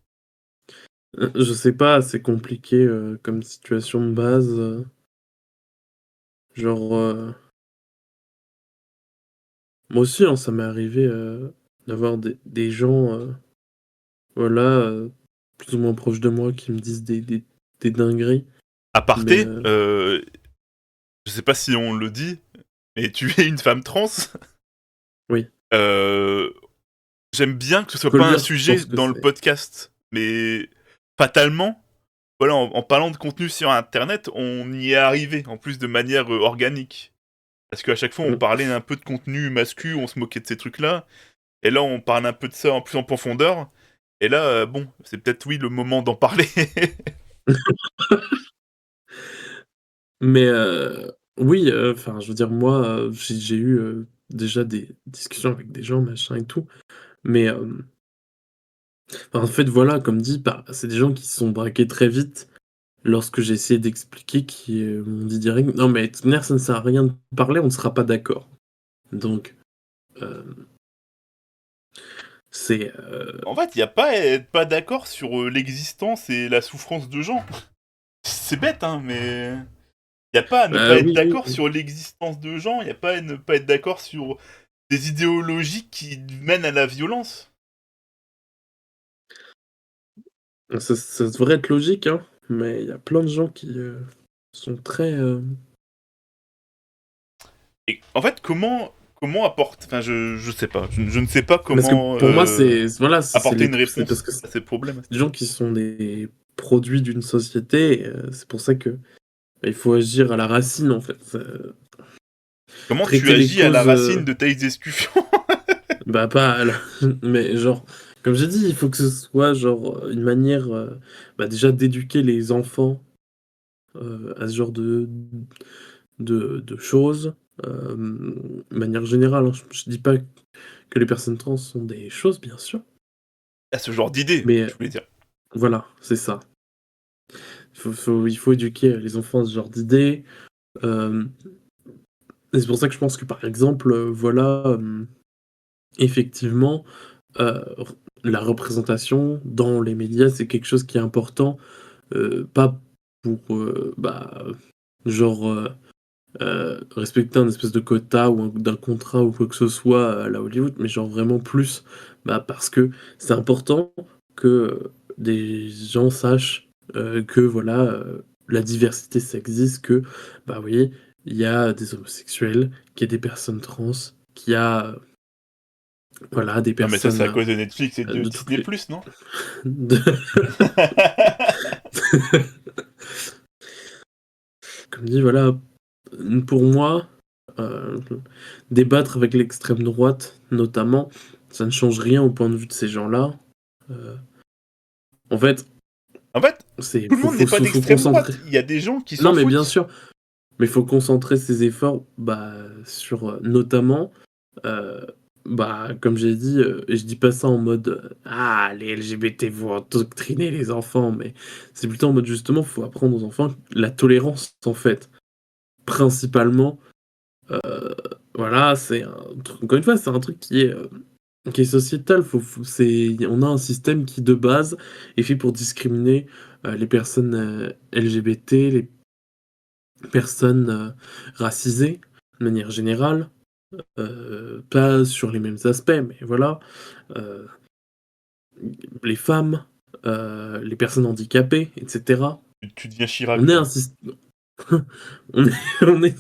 je sais pas, c'est compliqué, comme situation de base, genre, moi aussi, hein, ça m'est arrivé, d'avoir des gens, voilà, plus ou moins proches de moi qui me disent des dingueries, mais Aparté, je sais pas si on le dit, mais tu es une femme trans. oui, Heu, J'aime bien que ce soit faut le pas un dire, je sujet pense que dans le c'est podcast, mais fatalement, voilà, en parlant de contenu sur internet, on y est arrivé, en plus de manière, organique. Parce qu'à chaque fois, on mmh, parlait un peu de contenu mascu, on se moquait de ces trucs-là, et là, on parle un peu de ça en plus en profondeur, et là, bon, c'est peut-être, oui, le moment d'en parler. mais oui, enfin, je veux dire, moi, j'ai eu, déjà des discussions avec des gens, machin et tout, mais enfin, en fait, voilà, comme dit, bah, c'est des gens qui se sont braqués très vite lorsque j'ai essayé d'expliquer, qui, m'ont dit direct: «Non, mais de toute manière, ça ne sert à rien de parler, on ne sera pas d'accord». Donc, hem, c'est, En fait, il y a pas à être pas d'accord sur, l'existence et la souffrance de gens. C'est bête, hein, mais il y a pas à ne pas bah, être oui, d'accord oui, sur l'existence de gens, il y a pas à ne pas être d'accord sur des idéologies qui mènent à la violence. ça devrait être logique, hein, mais il y a plein de gens qui, sont très, Et en fait, comment apporter... Enfin, je sais pas. Je ne sais pas Parce comment que pour moi, c'est apporter une c'est parce réponse que c'est à ces problèmes. des gens qui sont des produits d'une société. C'est pour ça que il faut agir à la racine, en fait. Comment tu Traiter les agis à la causes, racine de telles discussions? bah pas, mais genre, comme j'ai dit, il faut que ce soit genre une manière, bah déjà d'éduquer les enfants à ce genre de choses. De manière générale, hein. Je dis pas que les personnes trans sont des choses, bien sûr, À ce genre d'idée, mais je voulais dire. voilà, c'est ça. Il faut éduquer les enfants à ce genre d'idées. Euh, et c'est pour ça que je pense que, par exemple, voilà, effectivement, euh, la représentation dans les médias, c'est quelque chose qui est important, pas pour, bah, genre, respecter un espèce de quota ou d'un contrat ou quoi que ce soit à la Hollywood, mais genre vraiment plus, bah, parce que c'est important que des gens sachent que voilà, la diversité ça existe, que bah vous voyez, il y a des homosexuels, qu'il y a des personnes trans, qu'il y a voilà des Non, mais ça, c'est personnes à cause de Netflix et de de toutes Disney+, les non? de- comme dit voilà, pour moi, euh, débattre avec l'extrême droite, notamment, ça ne change rien au point de vue de ces gens-là. Euh, en fait, En fait, c'est tout le monde n'est pas faut d'extrême concentrer. droite. Il y a des gens qui Non, s'en mais bien foutent. sûr, mais il faut concentrer ses efforts bah, sur notamment, euh, bah, comme j'ai dit, et je dis pas ça en mode ah les LGBT vont endoctriner les enfants, mais c'est plutôt en mode justement, faut apprendre aux enfants la tolérance en fait, principalement. Voilà, c'est encore une fois, c'est un truc qui est sociétal. On a un système qui, de base, est fait pour discriminer les personnes LGBT, les personnes racisées, de manière générale. Pas sur les mêmes aspects, mais voilà. Euh, les femmes, les personnes handicapées, etc. Tu deviens Chirac, On est un toi. système. On est.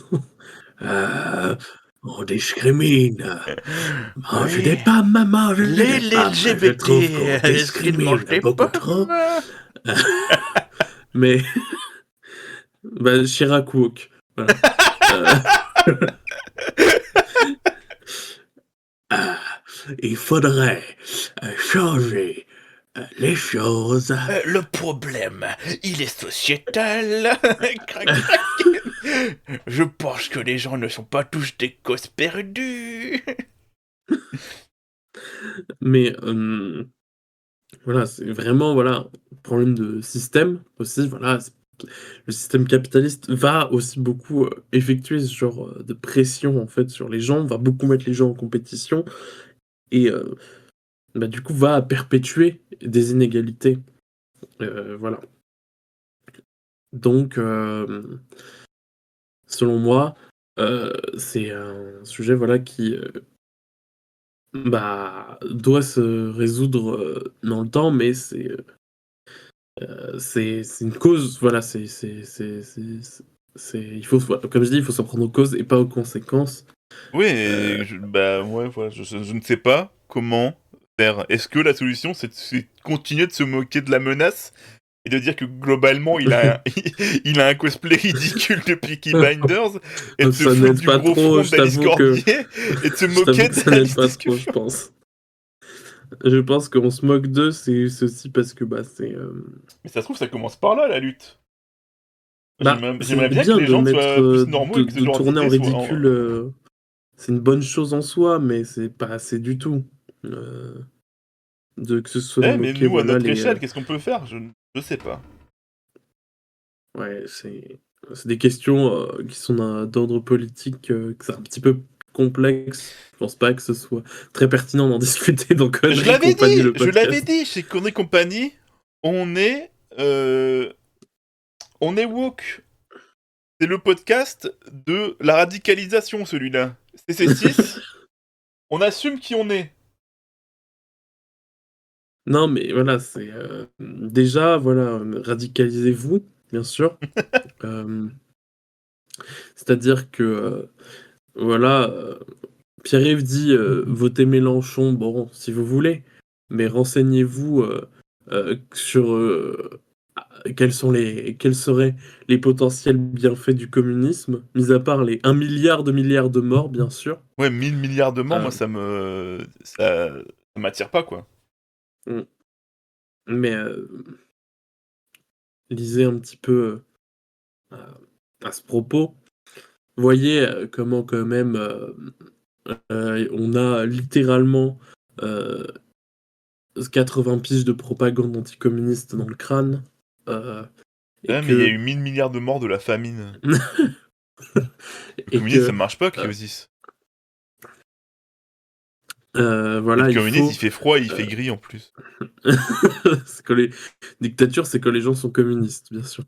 Euh, on discrimine. Mange des Oui, pommes, mange des les pommes. Je trouve qu'on LGBT, est-ce qu'ils mangent discrimine des beaucoup trop. pommes? Mais, bah, Chirac woke. Voilà. Euh, ah, il faudrait changer les choses. Le problème, il est sociétal. Crac, crac. Je pense que les gens ne sont pas tous des causes perdues. Mais voilà, c'est vraiment voilà, problème de système aussi. Voilà, le système capitaliste va aussi beaucoup effectuer ce genre de pression en fait sur les gens, va beaucoup mettre les gens en compétition et bah, du coup va perpétuer des inégalités. Voilà. Donc, selon moi, c'est un sujet voilà qui bah, doit se résoudre dans le temps, mais c'est une cause. Voilà, il faut voilà, comme je dis, il faut s'en prendre aux causes et pas aux conséquences. Oui, Euh, bah ouais, voilà, je ne sais pas comment faire. Est-ce que la solution, c'est de continuer de se moquer de la menace et de dire que globalement, il a un cosplay ridicule de Peaky Blinders et de se ça foutre n'aide du pas gros trop, front d'Alice Cordier et de se je t'avoue moquer que de ça n'aide Alice pas trop, je Discussion? pense. Je pense qu'on se moque d'eux, c'est aussi parce que bah c'est Mais ça se trouve, ça commence par là, la lutte. bah c'est J'aimerais bien que bien les de gens mettre soient plus normaux et que ce de genre tourner en d'idées soient... ridicule. C'est une bonne chose en soi, mais c'est pas assez du tout. Euh, de que ce soit de Eh, mais moquer nous, à voilà notre les échelle, qu'est-ce qu'on peut faire? Je sais pas. ouais c'est des questions qui sont d'ordre politique, que c'est un petit peu complexe. Je pense pas que ce soit très pertinent d'en discuter dans Conneries et compagnie le Je l'avais podcast. dit, chez Connery Company, on est, euh, on est woke. C'est le podcast de la radicalisation, celui-là. CC6, on assume qui on est. Non, mais voilà, c'est déjà voilà, radicalisez-vous, bien sûr. Euh, c'est-à-dire que voilà, Pierre-Yves dit votez Mélenchon, bon, si vous voulez, mais renseignez-vous sur quels seraient les potentiels bienfaits du communisme, mis à part les 1 milliard de morts, bien sûr. Ouais, 1000 milliards de morts, Euh, moi, ça m'attire pas, quoi. mais lisez un petit peu à ce propos. Voyez comment quand même on a littéralement 80 piges de propagande anticommuniste dans le crâne. Et Ouais, mais il y a eu que 1000 milliards de morts de la famine. Le et communisme, ça que marche pas, euh, Kyosis. Et le voilà, il communisme, faut il fait froid et il fait euh, gris, en plus. c'est que les dictatures, c'est quand les gens sont communistes, bien sûr.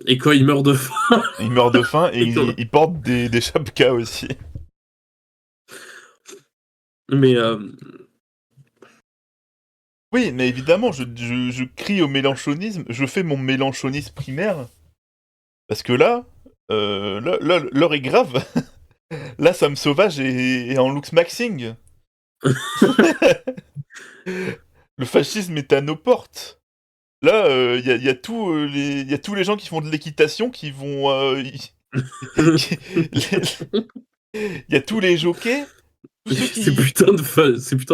Et quand ils meurent de faim. Il meurt de faim et Et quand- il porte des chapkas aussi. Mais Oui, mais évidemment, je crie au mélenchonisme, je fais mon mélenchonisme primaire, parce que là, l'heure est grave. Là, Sam Sauvage est en Lux Maxing. Le fascisme est à nos portes. Là, y a tous les gens qui font de l'équitation qui vont... Il y a tous les jockeys, tous ceux ces qui... putains de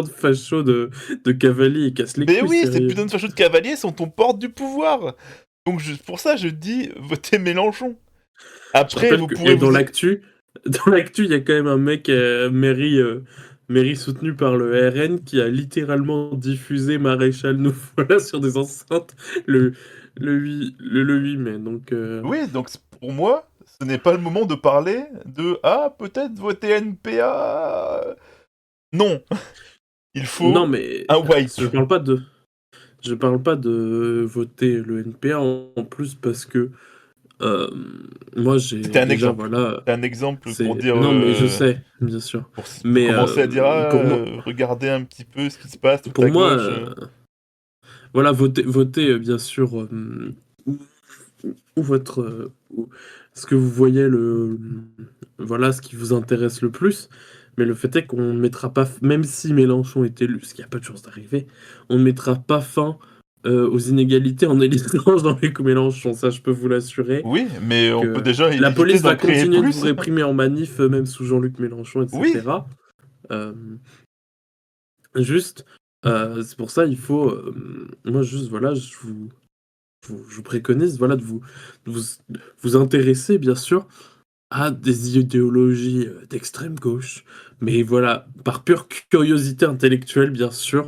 fachos de cavaliers, ils cassent les Mais couilles, oui, ces sérieux. putains de fachos de cavaliers sont aux portes du pouvoir. Donc pour ça, je dis, votez Mélenchon. Je Après, rappelle vous que pourrez vous... dans l'actu, il y a quand même un mec mairie soutenu par le RN qui a littéralement diffusé Maréchal nous voilà sur des enceintes le le 8 mai. Donc Oui, donc pour moi, ce n'est pas le moment de parler de ah peut-être voter NPA. Non, il non faut mais un wipe. je parle pas de voter le NPA en plus parce que euh, moi C'était j'ai un déjà exemple. voilà C'était un exemple pour c'est dire non mais je sais bien sûr pour mais commencer à dire pour moi regardez un petit peu ce qui se passe tout pour à moi gauche. voilà, votez bien sûr où, où votre ce que vous voyez voilà ce qui vous intéresse le plus. Mais le fait est qu'on ne mettra pas, même si Mélenchon est élu, ce qui a pas de chance d'arriver, on ne mettra pas fin aux inégalités en élisant Jean-Luc Mélenchon. Ça, je peux vous l'assurer. Oui, mais on peut Que déjà la éviter police d'en va créer continuer de vous plus. réprimer en manif, même sous Jean-Luc Mélenchon, Oui, etc. Euh, juste, c'est pour ça, il faut, moi juste, voilà, je vous préconise voilà, de vous, vous intéresser, bien sûr, à des idéologies d'extrême gauche, mais voilà, par pure curiosité intellectuelle, bien sûr.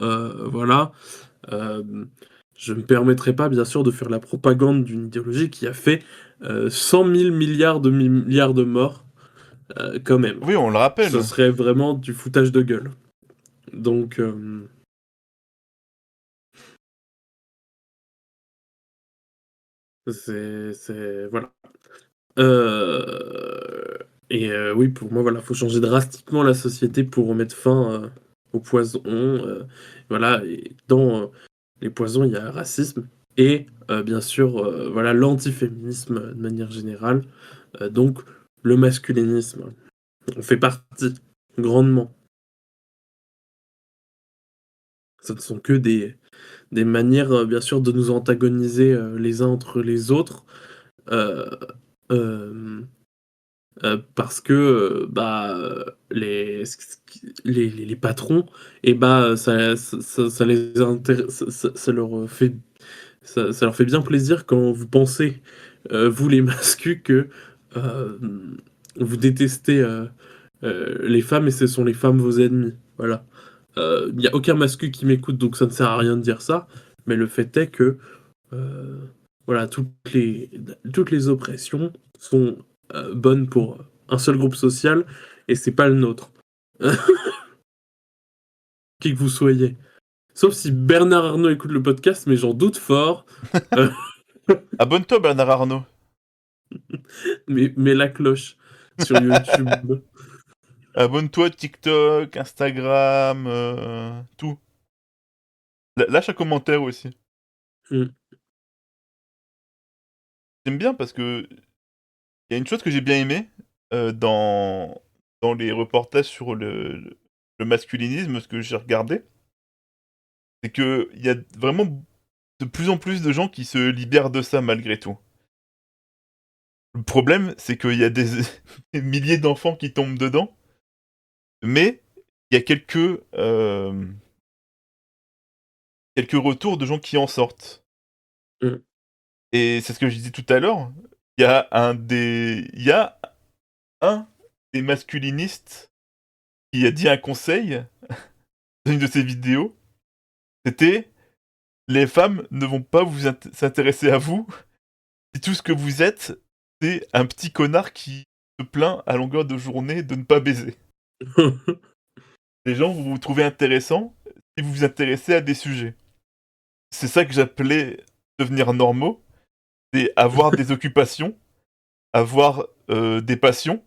Voilà. Euh, je ne me permettrai pas, bien sûr, de faire la propagande d'une idéologie qui a fait 100 000 milliards de morts, quand même. oui, on le Ce rappelle. serait vraiment du foutage de gueule. Donc, voilà. Euh, oui, pour moi, voilà, faut changer drastiquement la société pour remettre fin au poison. Voilà, et dans les poisons, il y a le racisme et bien sûr, voilà, l'antiféminisme de manière générale. Donc, le masculinisme, on fait partie grandement. Ce ne sont que des manières, bien sûr, de nous antagoniser les uns entre les autres. Euh, euh, parce que les patrons et ça les ça leur fait ça leur fait bien plaisir quand vous pensez vous les mascus que euh, vous détestez les femmes et ce sont les femmes vos ennemis, voilà. Il n'y a aucun mascu qui m'écoute donc ça ne sert à rien de dire ça, mais le fait est que euh, voilà, toutes les oppressions sont bonnes pour un seul groupe social et c'est pas le nôtre. Qui que vous soyez. Sauf si Bernard Arnault écoute le podcast, mais j'en doute fort. Euh, Abonne-toi, Bernard Arnault. mais la cloche sur YouTube. Abonne-toi TikTok, Instagram, tout. Lâche un commentaire aussi. Mm. J'aime bien parce que il y a une chose que j'ai bien aimé dans dans les reportages sur le masculinisme, ce que j'ai regardé, c'est qu'il y a vraiment de plus en plus de gens qui se libèrent de ça malgré tout. Le problème, c'est qu'il y a des des milliers d'enfants qui tombent dedans, mais il y a quelques retours de gens qui en sortent. Mmh. Et c'est ce que je disais tout à l'heure, il y a un des masculinistes qui a dit un conseil dans une de ses vidéos, c'était: «Les femmes ne vont pas s'intéresser à vous si tout ce que vous êtes, c'est un petit connard qui se plaint à longueur de journée de ne pas baiser. Les gens vont vous trouver intéressant si vous vous intéressez à des sujets». C'est ça que j'appelais devenir normaux, c'est avoir des occupations, avoir, des passions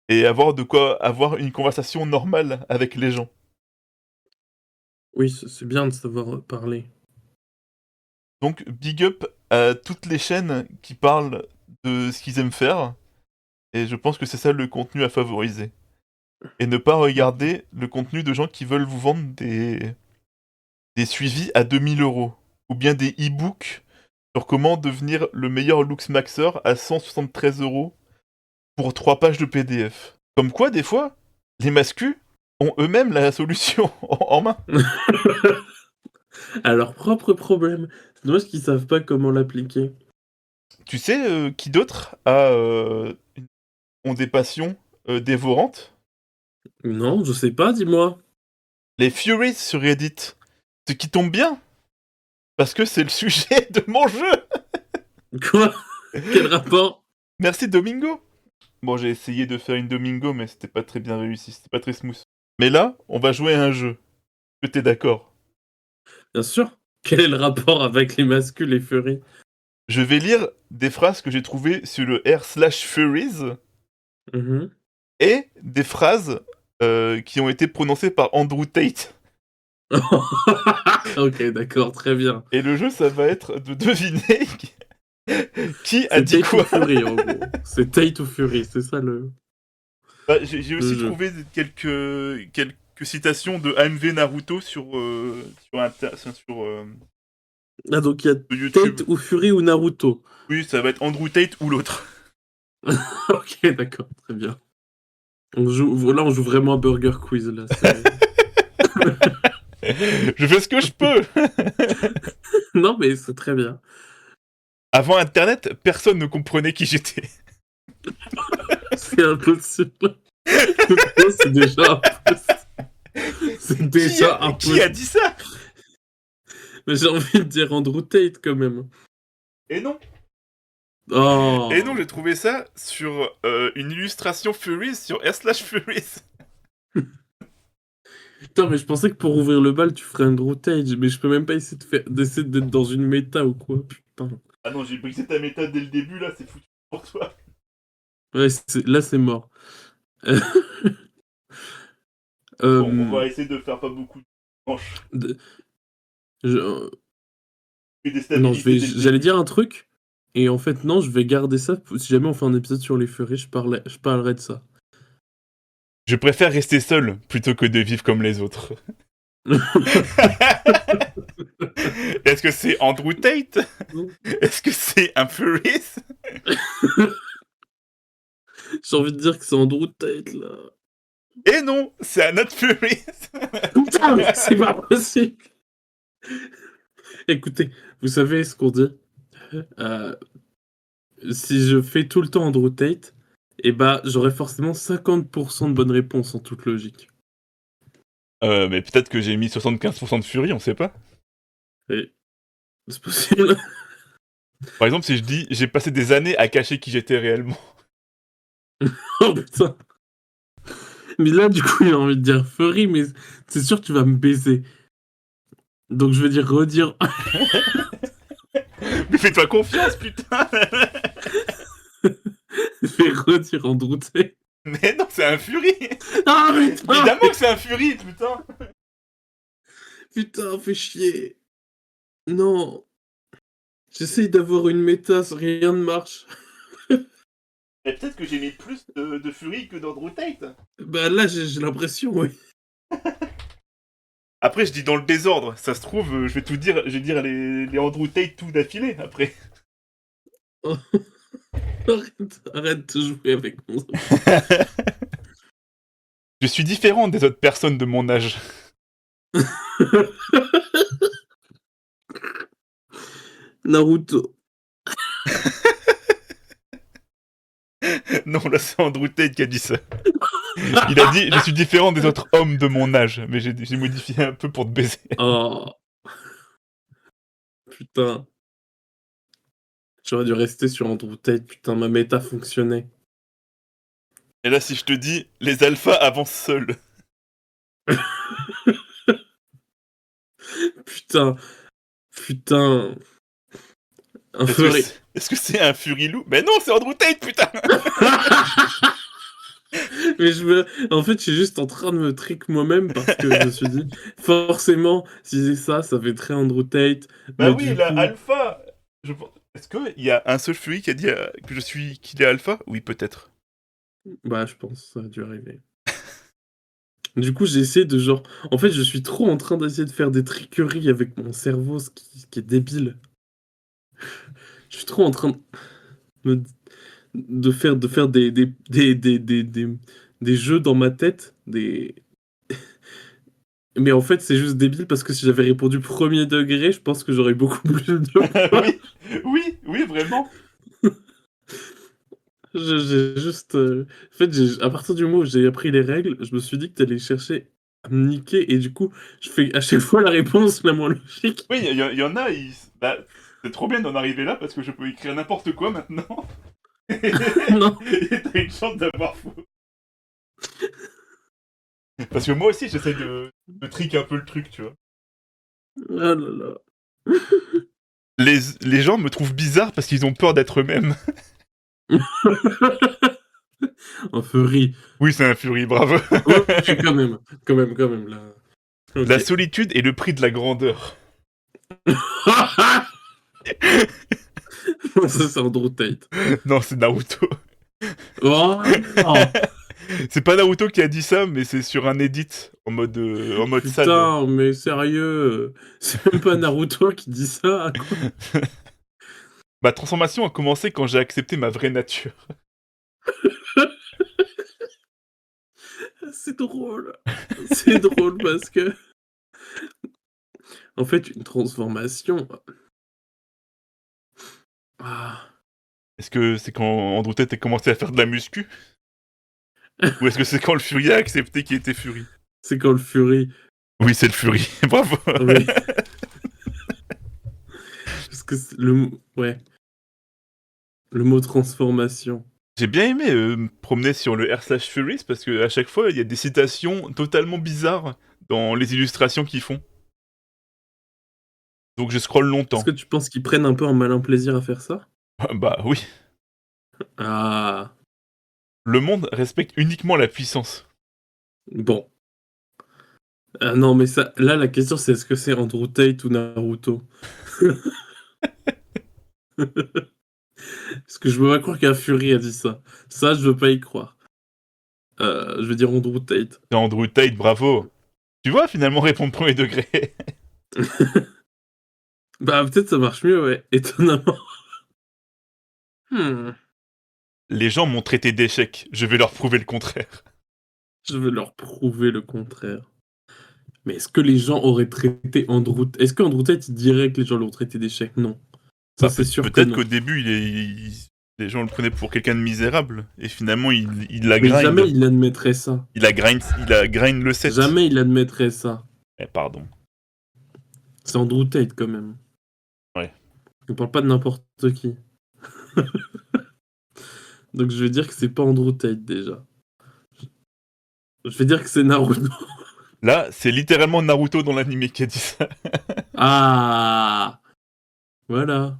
et avoir de quoi avoir une conversation normale avec les gens. Oui, c'est bien de savoir, parler. Donc big up à toutes les chaînes qui parlent de ce qu'ils aiment faire et je pense que c'est ça le contenu à favoriser. Et ne pas regarder le contenu de gens qui veulent vous vendre des suivis à 2 000 € ou bien des e-books sur comment devenir le meilleur looks maxer à 173 € pour 3 pages de PDF. Comme quoi, des fois, les mascus ont eux-mêmes la solution en main. À leurs propres problèmes. C'est dommage qu'ils savent pas comment l'appliquer. Tu sais, qui d'autre ont des passions, dévorantes? Non, je sais pas, dis-moi? Les Furies sur Reddit. Ce qui tombe bien, parce que c'est le sujet de mon jeu! Quoi? Quel rapport? Merci Domingo! Bon, j'ai essayé de faire une Domingo, mais c'était pas très bien réussi, c'était pas très smooth. Mais là, on va jouer à un jeu. Est-ce que tu d'accord? Bien sûr. Quel est le rapport avec les masculs et furries? Je vais lire des phrases que j'ai trouvées sur le r/Furies Mmh. et des phrases, qui ont été prononcées par Andrew Tate. OK, d'accord, très bien. Et le jeu, ça va être de deviner qui a C'est dit Tate ou quoi. Fury, en gros. C'est Tate ou Fury, c'est ça Bah, j'ai le aussi jeu. trouvé quelques citations de AMV Naruto Ah, donc il y a sur YouTube. Tate ou Fury ou Naruto? Oui, ça va être Andrew Tate ou l'autre. OK, d'accord, très bien. On joue vraiment à Burger Quiz, là, c'est Je fais ce que je peux. non, mais c'est très bien. Avant internet, personne ne comprenait qui j'étais. C'est impossible. Non, c'est déjà impossible. C'est déjà Qui a impossible. dit ça? Mais j'ai envie de dire Andrew Tate, quand même. Et non. Et non, Oh! j'ai trouvé ça sur une illustration Furies sur r/Furies. Putain, mais je pensais que pour ouvrir le bal, tu ferais Andrew Tate, mais je peux même pas d'essayer d'être dans une méta ou quoi, putain. Ah non, j'ai brisé ta méthode dès le début, là, c'est foutu pour toi. Ouais, là, c'est mort. Bon, on Hem, va essayer de faire pas beaucoup de manches. de je Et non, déstabiliser dès le j'allais début. dire un truc et en fait, non, je vais garder ça si jamais on fait un épisode sur les furries, je parlerai de ça. Je préfère rester seul plutôt que de vivre comme les autres. Est-ce que c'est Andrew Tate? Est-ce que c'est un Furies? J'ai envie de dire que c'est Andrew Tate, là. Et non, c'est un autre Furies. Putain, mais c'est pas possible! Écoutez, vous savez ce qu'on dit? Heu, Si je fais tout le temps Andrew Tate, et bah, j'aurai forcément 50% de bonnes réponses en toute logique. Mais peut-être que j'ai mis 75% de Fury, on sait pas. Et c'est possible. Par exemple, si je dis: «J'ai passé des années à cacher qui j'étais réellement». Oh putain. Mais là, du coup, j'ai envie de dire furry, mais c'est sûr que tu vas me baiser. Donc je vais dire redire. Mais fais-toi confiance, putain. Je vais redire Andrew Tate. Mais non, c'est un Fury. Ah putain! Évidemment que c'est un Fury, putain. Putain, fais chier. Non. J'essaye d'avoir une méta, rien ne marche. Et peut-être que j'ai mis plus de furie que d'Andrew Tate. Bah là, j'ai l'impression, oui. Après, je dis dans le désordre. Ça se trouve, je vais tout dire, je vais dire les Andrew Tate tout d'affilée après. Arrête de jouer avec mon... Je suis différent des autres personnes de mon âge. Naruto. Non, là, c'est Andrew Tate qui a dit ça. Il a dit, je suis différent des autres hommes de mon âge. Mais j'ai modifié un peu pour te baiser. Oh. Putain. J'aurais dû rester sur Andrew Tate. Putain, ma méta fonctionnait. Et là, si je te dis, les alphas avancent seuls. Putain. Putain. Un Est-ce furry. que c'est un furilou? Mais non, c'est Andrew Tate, putain. Mais en fait, je suis juste en train de me trick moi-même parce que je me suis dit, forcément, si c'est ça, ça fait très Andrew Tate. Bah Mais oui, du la coup... alpha. Est-ce qu'il y a un seul furie qui a dit qu'il est alpha? Oui, peut-être. Bah, je pense, ça a dû arriver. Du coup, j'ai essayé de genre... En fait, je suis trop en train d'essayer de faire des triqueries avec mon cerveau, ce qui est débile. Je suis trop en train de faire des jeux dans ma tête, Mais en fait, c'est juste débile parce que si j'avais répondu premier degré, je pense que j'aurais beaucoup plus de points. oui, vraiment. J'ai juste... En fait, à partir du moment où j'ai appris les règles, je me suis dit que t'allais chercher à me niquer et du coup, je fais à chaque fois la réponse la moins logique. Oui, il y en a, bah, c'est trop bien d'en arriver là parce que je peux écrire n'importe quoi maintenant. Non. Et t'as une chance d'avoir faux. Parce que moi aussi, j'essaie de trick un peu le truc, tu vois. Ah là là. Les gens me trouvent bizarre parce qu'ils ont peur d'être eux-mêmes. Un furry. Oui, c'est un furie, bravo. Ouais, quand même, là. Ok. La solitude est le prix de la grandeur. Ça, c'est Andrew Tate. Non, c'est Naruto. Oh, non. C'est pas Naruto qui a dit ça, mais c'est sur un edit en mode sad. Putain, mais sérieux, c'est même pas Naruto qui dit ça, quoi. Ma transformation a commencé quand j'ai accepté ma vraie nature. C'est drôle. C'est drôle parce que... En fait, une transformation... Ah. Est-ce que c'est quand Andrew Tate a commencé à faire de la muscu? Ou est-ce que c'est quand le Fury a accepté qu'il était Fury? C'est quand le Fury... Oui, c'est le Fury, bravo. Oui. Parce que ouais. Le mot transformation. J'ai bien aimé me promener sur le r/Furies parce que à chaque fois, il y a des citations totalement bizarres dans les illustrations qu'ils font. Donc je scrolle longtemps. Est-ce que tu penses qu'ils prennent un peu un malin plaisir à faire ça? Bah oui. Ah. Le monde respecte uniquement la puissance. Bon. Ah non, mais ça... Là, la question, c'est est-ce que c'est Andrew Tate ou Naruto? Parce que je veux pas croire qu'un Fury a dit ça. Ça, je veux pas y croire. Je vais dire Andrew Tate. C'est Andrew Tate, bravo. Tu vois, finalement, répondre premier degré. Bah, peut-être ça marche mieux, ouais. Étonnamment. Les gens m'ont traité d'échec. Je vais leur prouver le contraire. Je vais leur prouver le contraire. Mais est-ce que les gens auraient traité Andrew... Est-ce que Andrew Tate dirait que les gens l'ont traité d'échec? Non. Ça, c'est sûr que Peut-être non. qu'au début, les gens le prenaient pour quelqu'un de misérable. Et finalement, il la Mais grind. jamais il admettrait ça. Il a grind le set. Jamais il admettrait ça. Pardon. C'est Andrew Tate, quand même. Ouais. On parle pas de n'importe qui. Donc je vais dire que c'est pas Andrew Tate, déjà. Je vais dire que c'est Naruto. Là, c'est littéralement Naruto dans l'anime qui a dit ça. Ah. Voilà.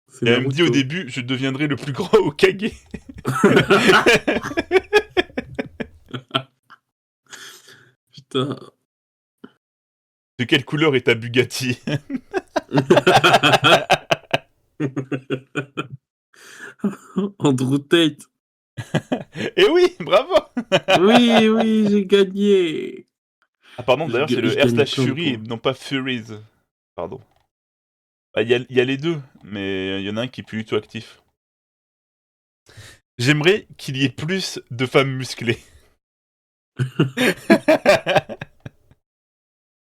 C'est Et elle me dit au Naruto. début, je deviendrai le plus grand Hokage. Putain. De quelle couleur est ta Bugatti? Andrew Tate. Et oui, bravo. Oui, oui, j'ai gagné. Ah pardon, d'ailleurs c'est le Je gagne r/slash plein de Fury et points. non pas Furies. Pardon. Bah, il y a les deux, mais il y en a un qui est plus du tout actif. J'aimerais qu'il y ait plus de femmes musclées.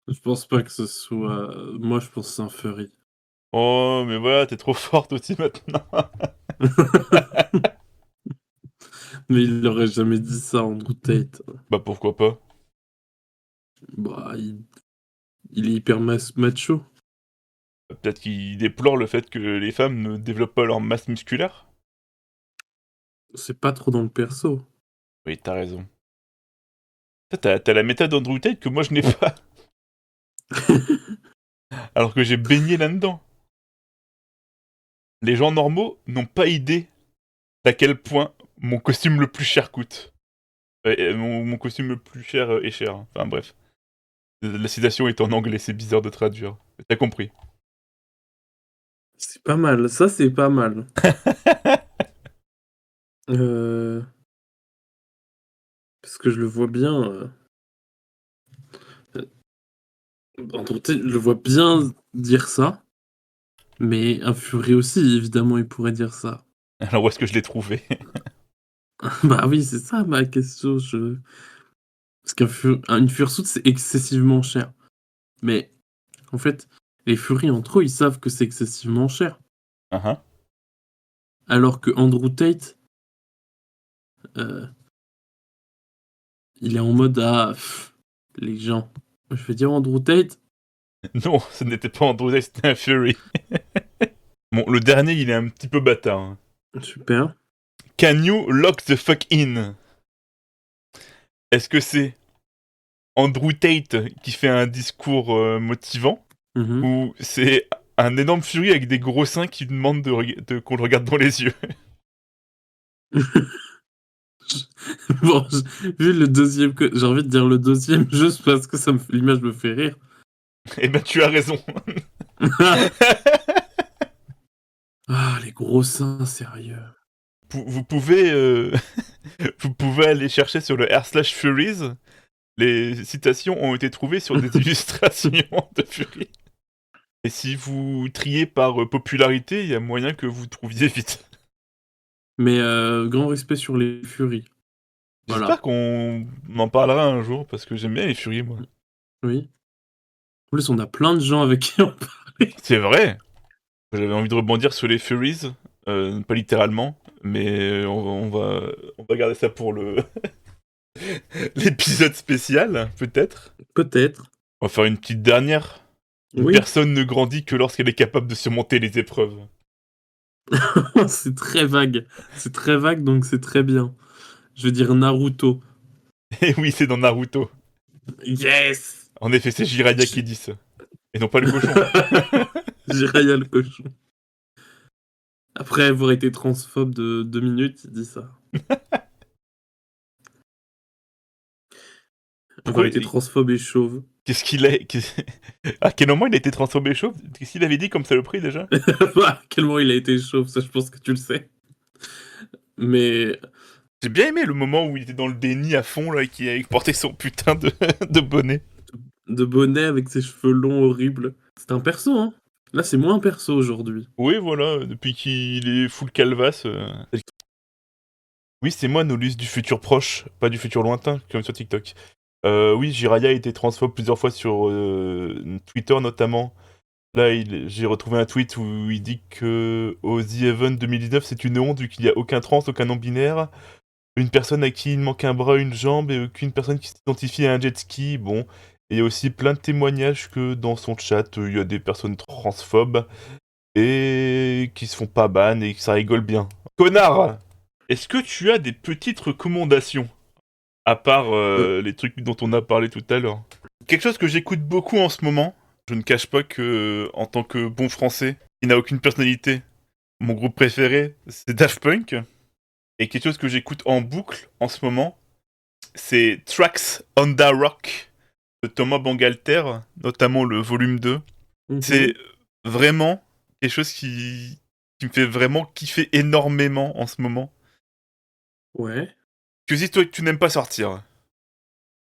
Je pense pas que ce soit... Moi, je pense que c'est un furry. Oh, mais voilà, t'es trop forte aussi maintenant. Mais il aurait jamais dit ça, Andrew Tate. Bah pourquoi pas. Bah, il est hyper macho. Peut-être qu'il déplore le fait que les femmes ne développent pas leur masse musculaire. C'est pas trop dans le perso. Oui, t'as raison. T'as la méthode Andrew Tate que moi je n'ai pas. Alors que j'ai baigné là-dedans. Les gens normaux n'ont pas idée d'à quel point mon costume le plus cher coûte. Mon costume le plus cher est cher. Enfin bref. La citation est en anglais, c'est bizarre de traduire. T'as compris. C'est pas mal, ça c'est pas mal. Parce que je le vois bien. Andrew Tate, je le vois bien dire ça. Mais un Fury aussi, évidemment, il pourrait dire ça. Alors où est-ce que je l'ai trouvé? Bah oui, c'est ça ma question. Parce une fursuit, c'est excessivement cher. Mais en fait, les Furies entre eux, ils savent que c'est excessivement cher. Uh-huh. Alors que Andrew Tate, euh, il est en mode les gens. Je vais dire Andrew Tate. Non, ce n'était pas Andrew Tate, c'était un Fury. Bon, le dernier, il est un petit peu bâtard. Hein. Super. Can you lock the fuck in? Est-ce que c'est Andrew Tate qui fait un discours motivant? Mhm. Ou c'est un énorme Fury avec des gros seins qui demande qu'on le regarde dans les yeux? Bon, vu le deuxième, j'ai envie de dire le deuxième juste parce que l'image me fait rire. Eh ben, tu as raison. Ah, les gros seins, sérieux. Vous pouvez, vous pouvez aller chercher sur le r/Furies. Les citations ont été trouvées sur des illustrations de Fury. Et si vous triez par popularité, il y a moyen que vous trouviez vite. Mais grand respect sur les Furies. Voilà. J'espère qu'on en parlera un jour, parce que j'aime bien les Furies, moi. Oui. En plus, on a plein de gens avec qui on parle. C'est vrai. J'avais envie de rebondir sur les Furies, pas littéralement, mais on va garder ça pour l'épisode spécial, peut-être. Peut-être. On va faire une petite dernière. Une Oui. personne ne grandit que lorsqu'elle est capable de surmonter les épreuves. C'est très vague. C'est très vague, donc c'est très bien. Je veux dire Naruto. Et oui, c'est dans Naruto. Yes. En effet, c'est Jiraiya qui dit ça. Et non pas le cochon. Jiraiya le cochon. Après avoir été transphobe de 2 minutes, il dit ça. Avoir été transphobe et chauve. Qu'est-ce qu'il est À quel moment il a été transformé chauve? Qu'est-ce qu'il avait dit comme saloperie déjà? À quel moment il a été chauve, ça je pense que tu le sais. Mais J'ai bien aimé le moment où il était dans le déni à fond là et qu'il portait son putain de bonnet. de bonnet avec ses cheveux longs horribles. C'est un perso, hein. Là, c'est moins un perso aujourd'hui. Oui, voilà, depuis qu'il est full calvasse. Oui, c'est moi, Nolus, du futur proche, pas du futur lointain, comme sur TikTok. Oui, Jiraiya a été transphobe plusieurs fois sur Twitter notamment. Là, j'ai retrouvé un tweet où il dit que au The Event 2019, c'est une honte vu qu'il n'y a aucun trans, aucun non-binaire, une personne à qui il manque un bras, une jambe et aucune personne qui s'identifie à un jet ski. Bon, et il y a aussi plein de témoignages que dans son chat, il y a des personnes transphobes et qui se font pas ban et que ça rigole bien. Connard! Est-ce que tu as des petites recommandations à part les trucs dont on a parlé tout à l'heure? Quelque chose que j'écoute beaucoup en ce moment, je ne cache pas que, en tant que bon français, qui n'a aucune personnalité, mon groupe préféré, c'est Daft Punk. Et quelque chose que j'écoute en boucle en ce moment, c'est Tracks on the Rock de Thomas Bangalter, notamment le volume 2. Mhm. C'est vraiment quelque chose qui qui me fait vraiment kiffer énormément en ce moment. Ouais. Que si toi tu n'aimes pas sortir.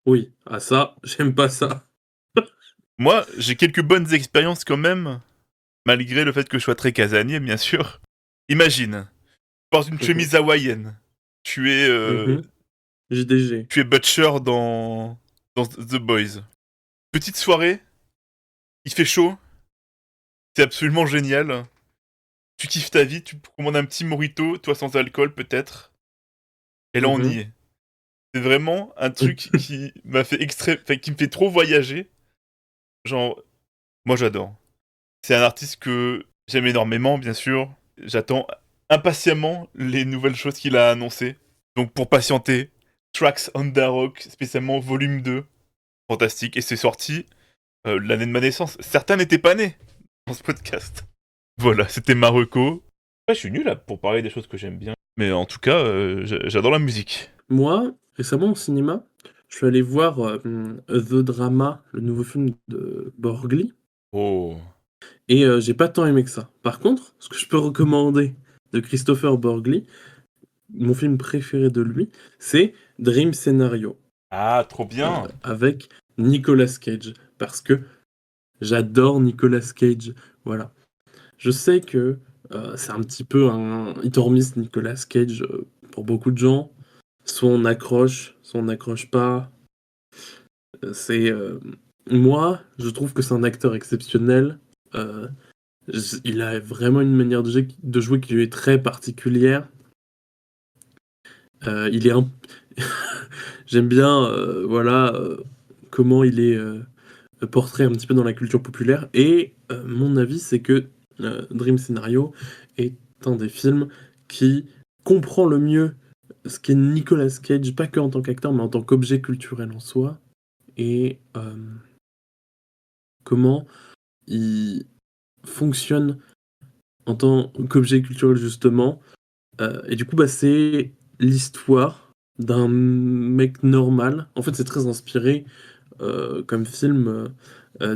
Oui. Ah ça, j'aime pas ça. Moi, j'ai quelques bonnes expériences quand même, malgré le fait que je sois très casanier, bien sûr. Imagine, tu portes une Mmh. chemise hawaïenne. Tu es, Mmh. JDG. tu es butcher dans The Boys. Petite soirée, il fait chaud, c'est absolument génial. Tu kiffes ta vie, tu commandes un petit mojito, toi sans alcool peut-être. Et là on y Mmh. est. C'est vraiment un truc qui m'a fait enfin, qui me fait trop voyager. Genre, moi j'adore. C'est un artiste que j'aime énormément, bien sûr. J'attends impatiemment les nouvelles choses qu'il a annoncées. Donc pour patienter, Tracks on the Rock, spécialement volume 2. Fantastique. Et c'est sorti l'année de ma naissance. Certains n'étaient pas nés dans ce podcast. Voilà, c'était ma reco. Ouais, je suis nul là pour parler des choses que j'aime bien. Mais en tout cas, j'adore la musique. Moi, récemment au cinéma, je suis allé voir, The Drama, le nouveau film de Borgli Oh. et j'ai pas tant aimé que ça. Par contre, ce que je peux recommander de Christopher Borgli, mon film préféré de lui, c'est Dream Scenario, Ah, trop bien. avec Nicolas Cage. Parce que j'adore Nicolas Cage, voilà. Je sais que, c'est un petit peu un hit or miss Nicolas Cage, pour beaucoup de gens. Soit on accroche, soit on n'accroche pas. C'est, moi, je trouve que c'est un acteur exceptionnel. Heu, il a vraiment une manière de jouer qui lui est très particulière. Il est un j'aime bien, voilà, comment il est, portrait un petit peu dans la culture populaire et mon avis, c'est que, Dream Scenario est un des films qui comprend le mieux ce qu'est Nicolas Cage, pas que en tant qu'acteur, mais en tant qu'objet culturel en soi et comment il fonctionne en tant qu'objet culturel justement, et du coup, bah, c'est l'histoire d'un mec normal. En fait, c'est très inspiré, comme film,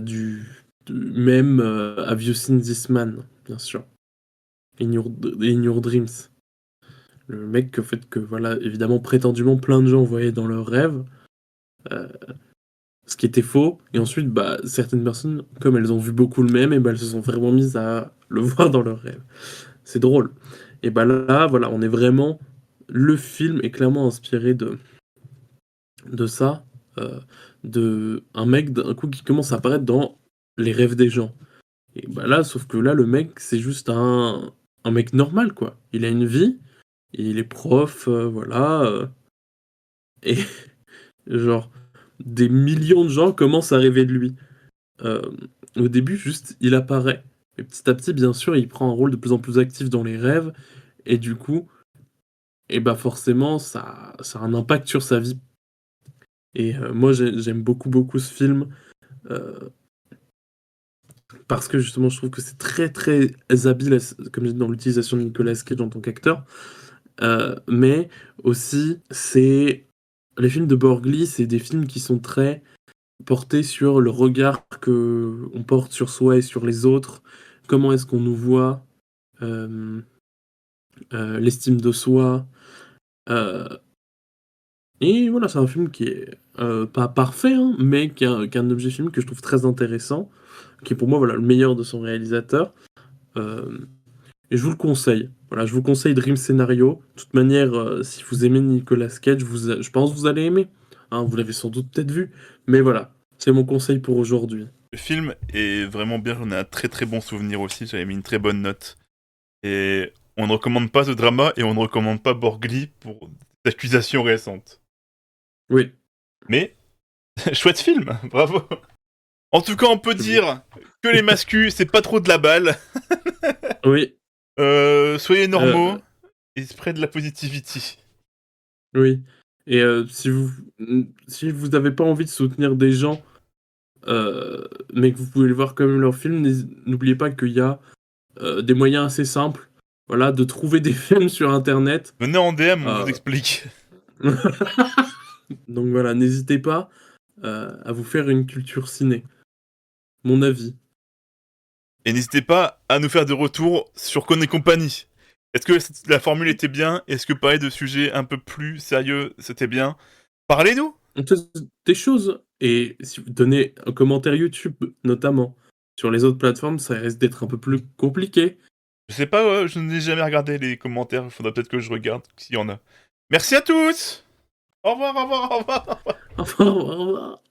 du même, Have You Seen This Man? Bien sûr. In Your Dreams. Le mec, en fait, que voilà, évidemment, prétendument, plein de gens voyaient dans leurs rêves, heu, ce qui était faux et ensuite, bah, certaines personnes, comme elles ont vu beaucoup le même et bah, elles se sont vraiment mises à le voir dans leurs rêves. C'est drôle et bah, là, voilà, on est vraiment le film est clairement inspiré de ça, heu, de un mec d'un coup qui commence à apparaître dans les rêves des gens et bah, là, sauf que là, le mec, c'est juste un mec normal, quoi. Il a une vie, il est prof, voilà, et genre des millions de gens commencent à rêver de lui. Hem, Au début, juste, il apparaît et petit à petit, bien sûr, il prend un rôle de plus en plus actif dans les rêves et du coup et bah, forcément, ça a un impact sur sa vie et moi, j'aime beaucoup, beaucoup ce film, heu, parce que justement, je trouve que c'est très, très habile comme j'ai dit, dans l'utilisation de Nicolas Cage en tant qu'acteur, mais aussi, c'est les films de Borgli, c'est des films qui sont très portés sur le regard qu'on porte sur soi et sur les autres. Comment est-ce qu'on nous voit? Hem, l'estime de soi, heu et voilà, c'est un film qui est, pas parfait, hein, mais qui est un objet film que je trouve très intéressant, qui est pour moi, voilà, le meilleur de son réalisateur, hem et je vous le conseille. Voilà, je vous conseille Dream Scenario. De toute manière, si vous aimez Nicolas Cage, je pense que vous allez aimer, hein, vous l'avez sans doute peut-être vu, mais voilà, c'est mon conseil pour aujourd'hui. Le film est vraiment bien, j'en ai un très très bon souvenir aussi, j'avais mis une très bonne note. Et on ne recommande pas ce drama et on ne recommande pas Borgli pour des accusations récentes. Oui, Mais, chouette film, bravo. En tout cas, on peut je vous dire que les mascus, c'est pas trop de la balle. oui, Soyez normaux heu, et spread de la positivity. oui et si vous avez pas envie de soutenir des gens, mais que vous pouvez le voir quand même leur film, n'oubliez pas qu'il y a, des moyens assez simples, voilà, de trouver des films sur internet, Venez en DM, on vous heu, explique. donc voilà, n'hésitez pas, à vous faire une culture ciné. Mon avis. Et n'hésitez pas à nous faire des retours sur Con et compagnie. Est-ce que la formule était bien? Est-ce que parler de sujets un peu plus sérieux, c'était bien? Parlez-nous! On teste des choses et si vous donnez un commentaire YouTube, notamment. Sur les autres plateformes, ça risque d'être un peu plus compliqué. Je sais pas, je n'ai jamais regardé les commentaires, il faudra peut-être que je regarde s'il y en a. Merci à tous! Au revoir, au revoir, au revoir! Au revoir, au revoir.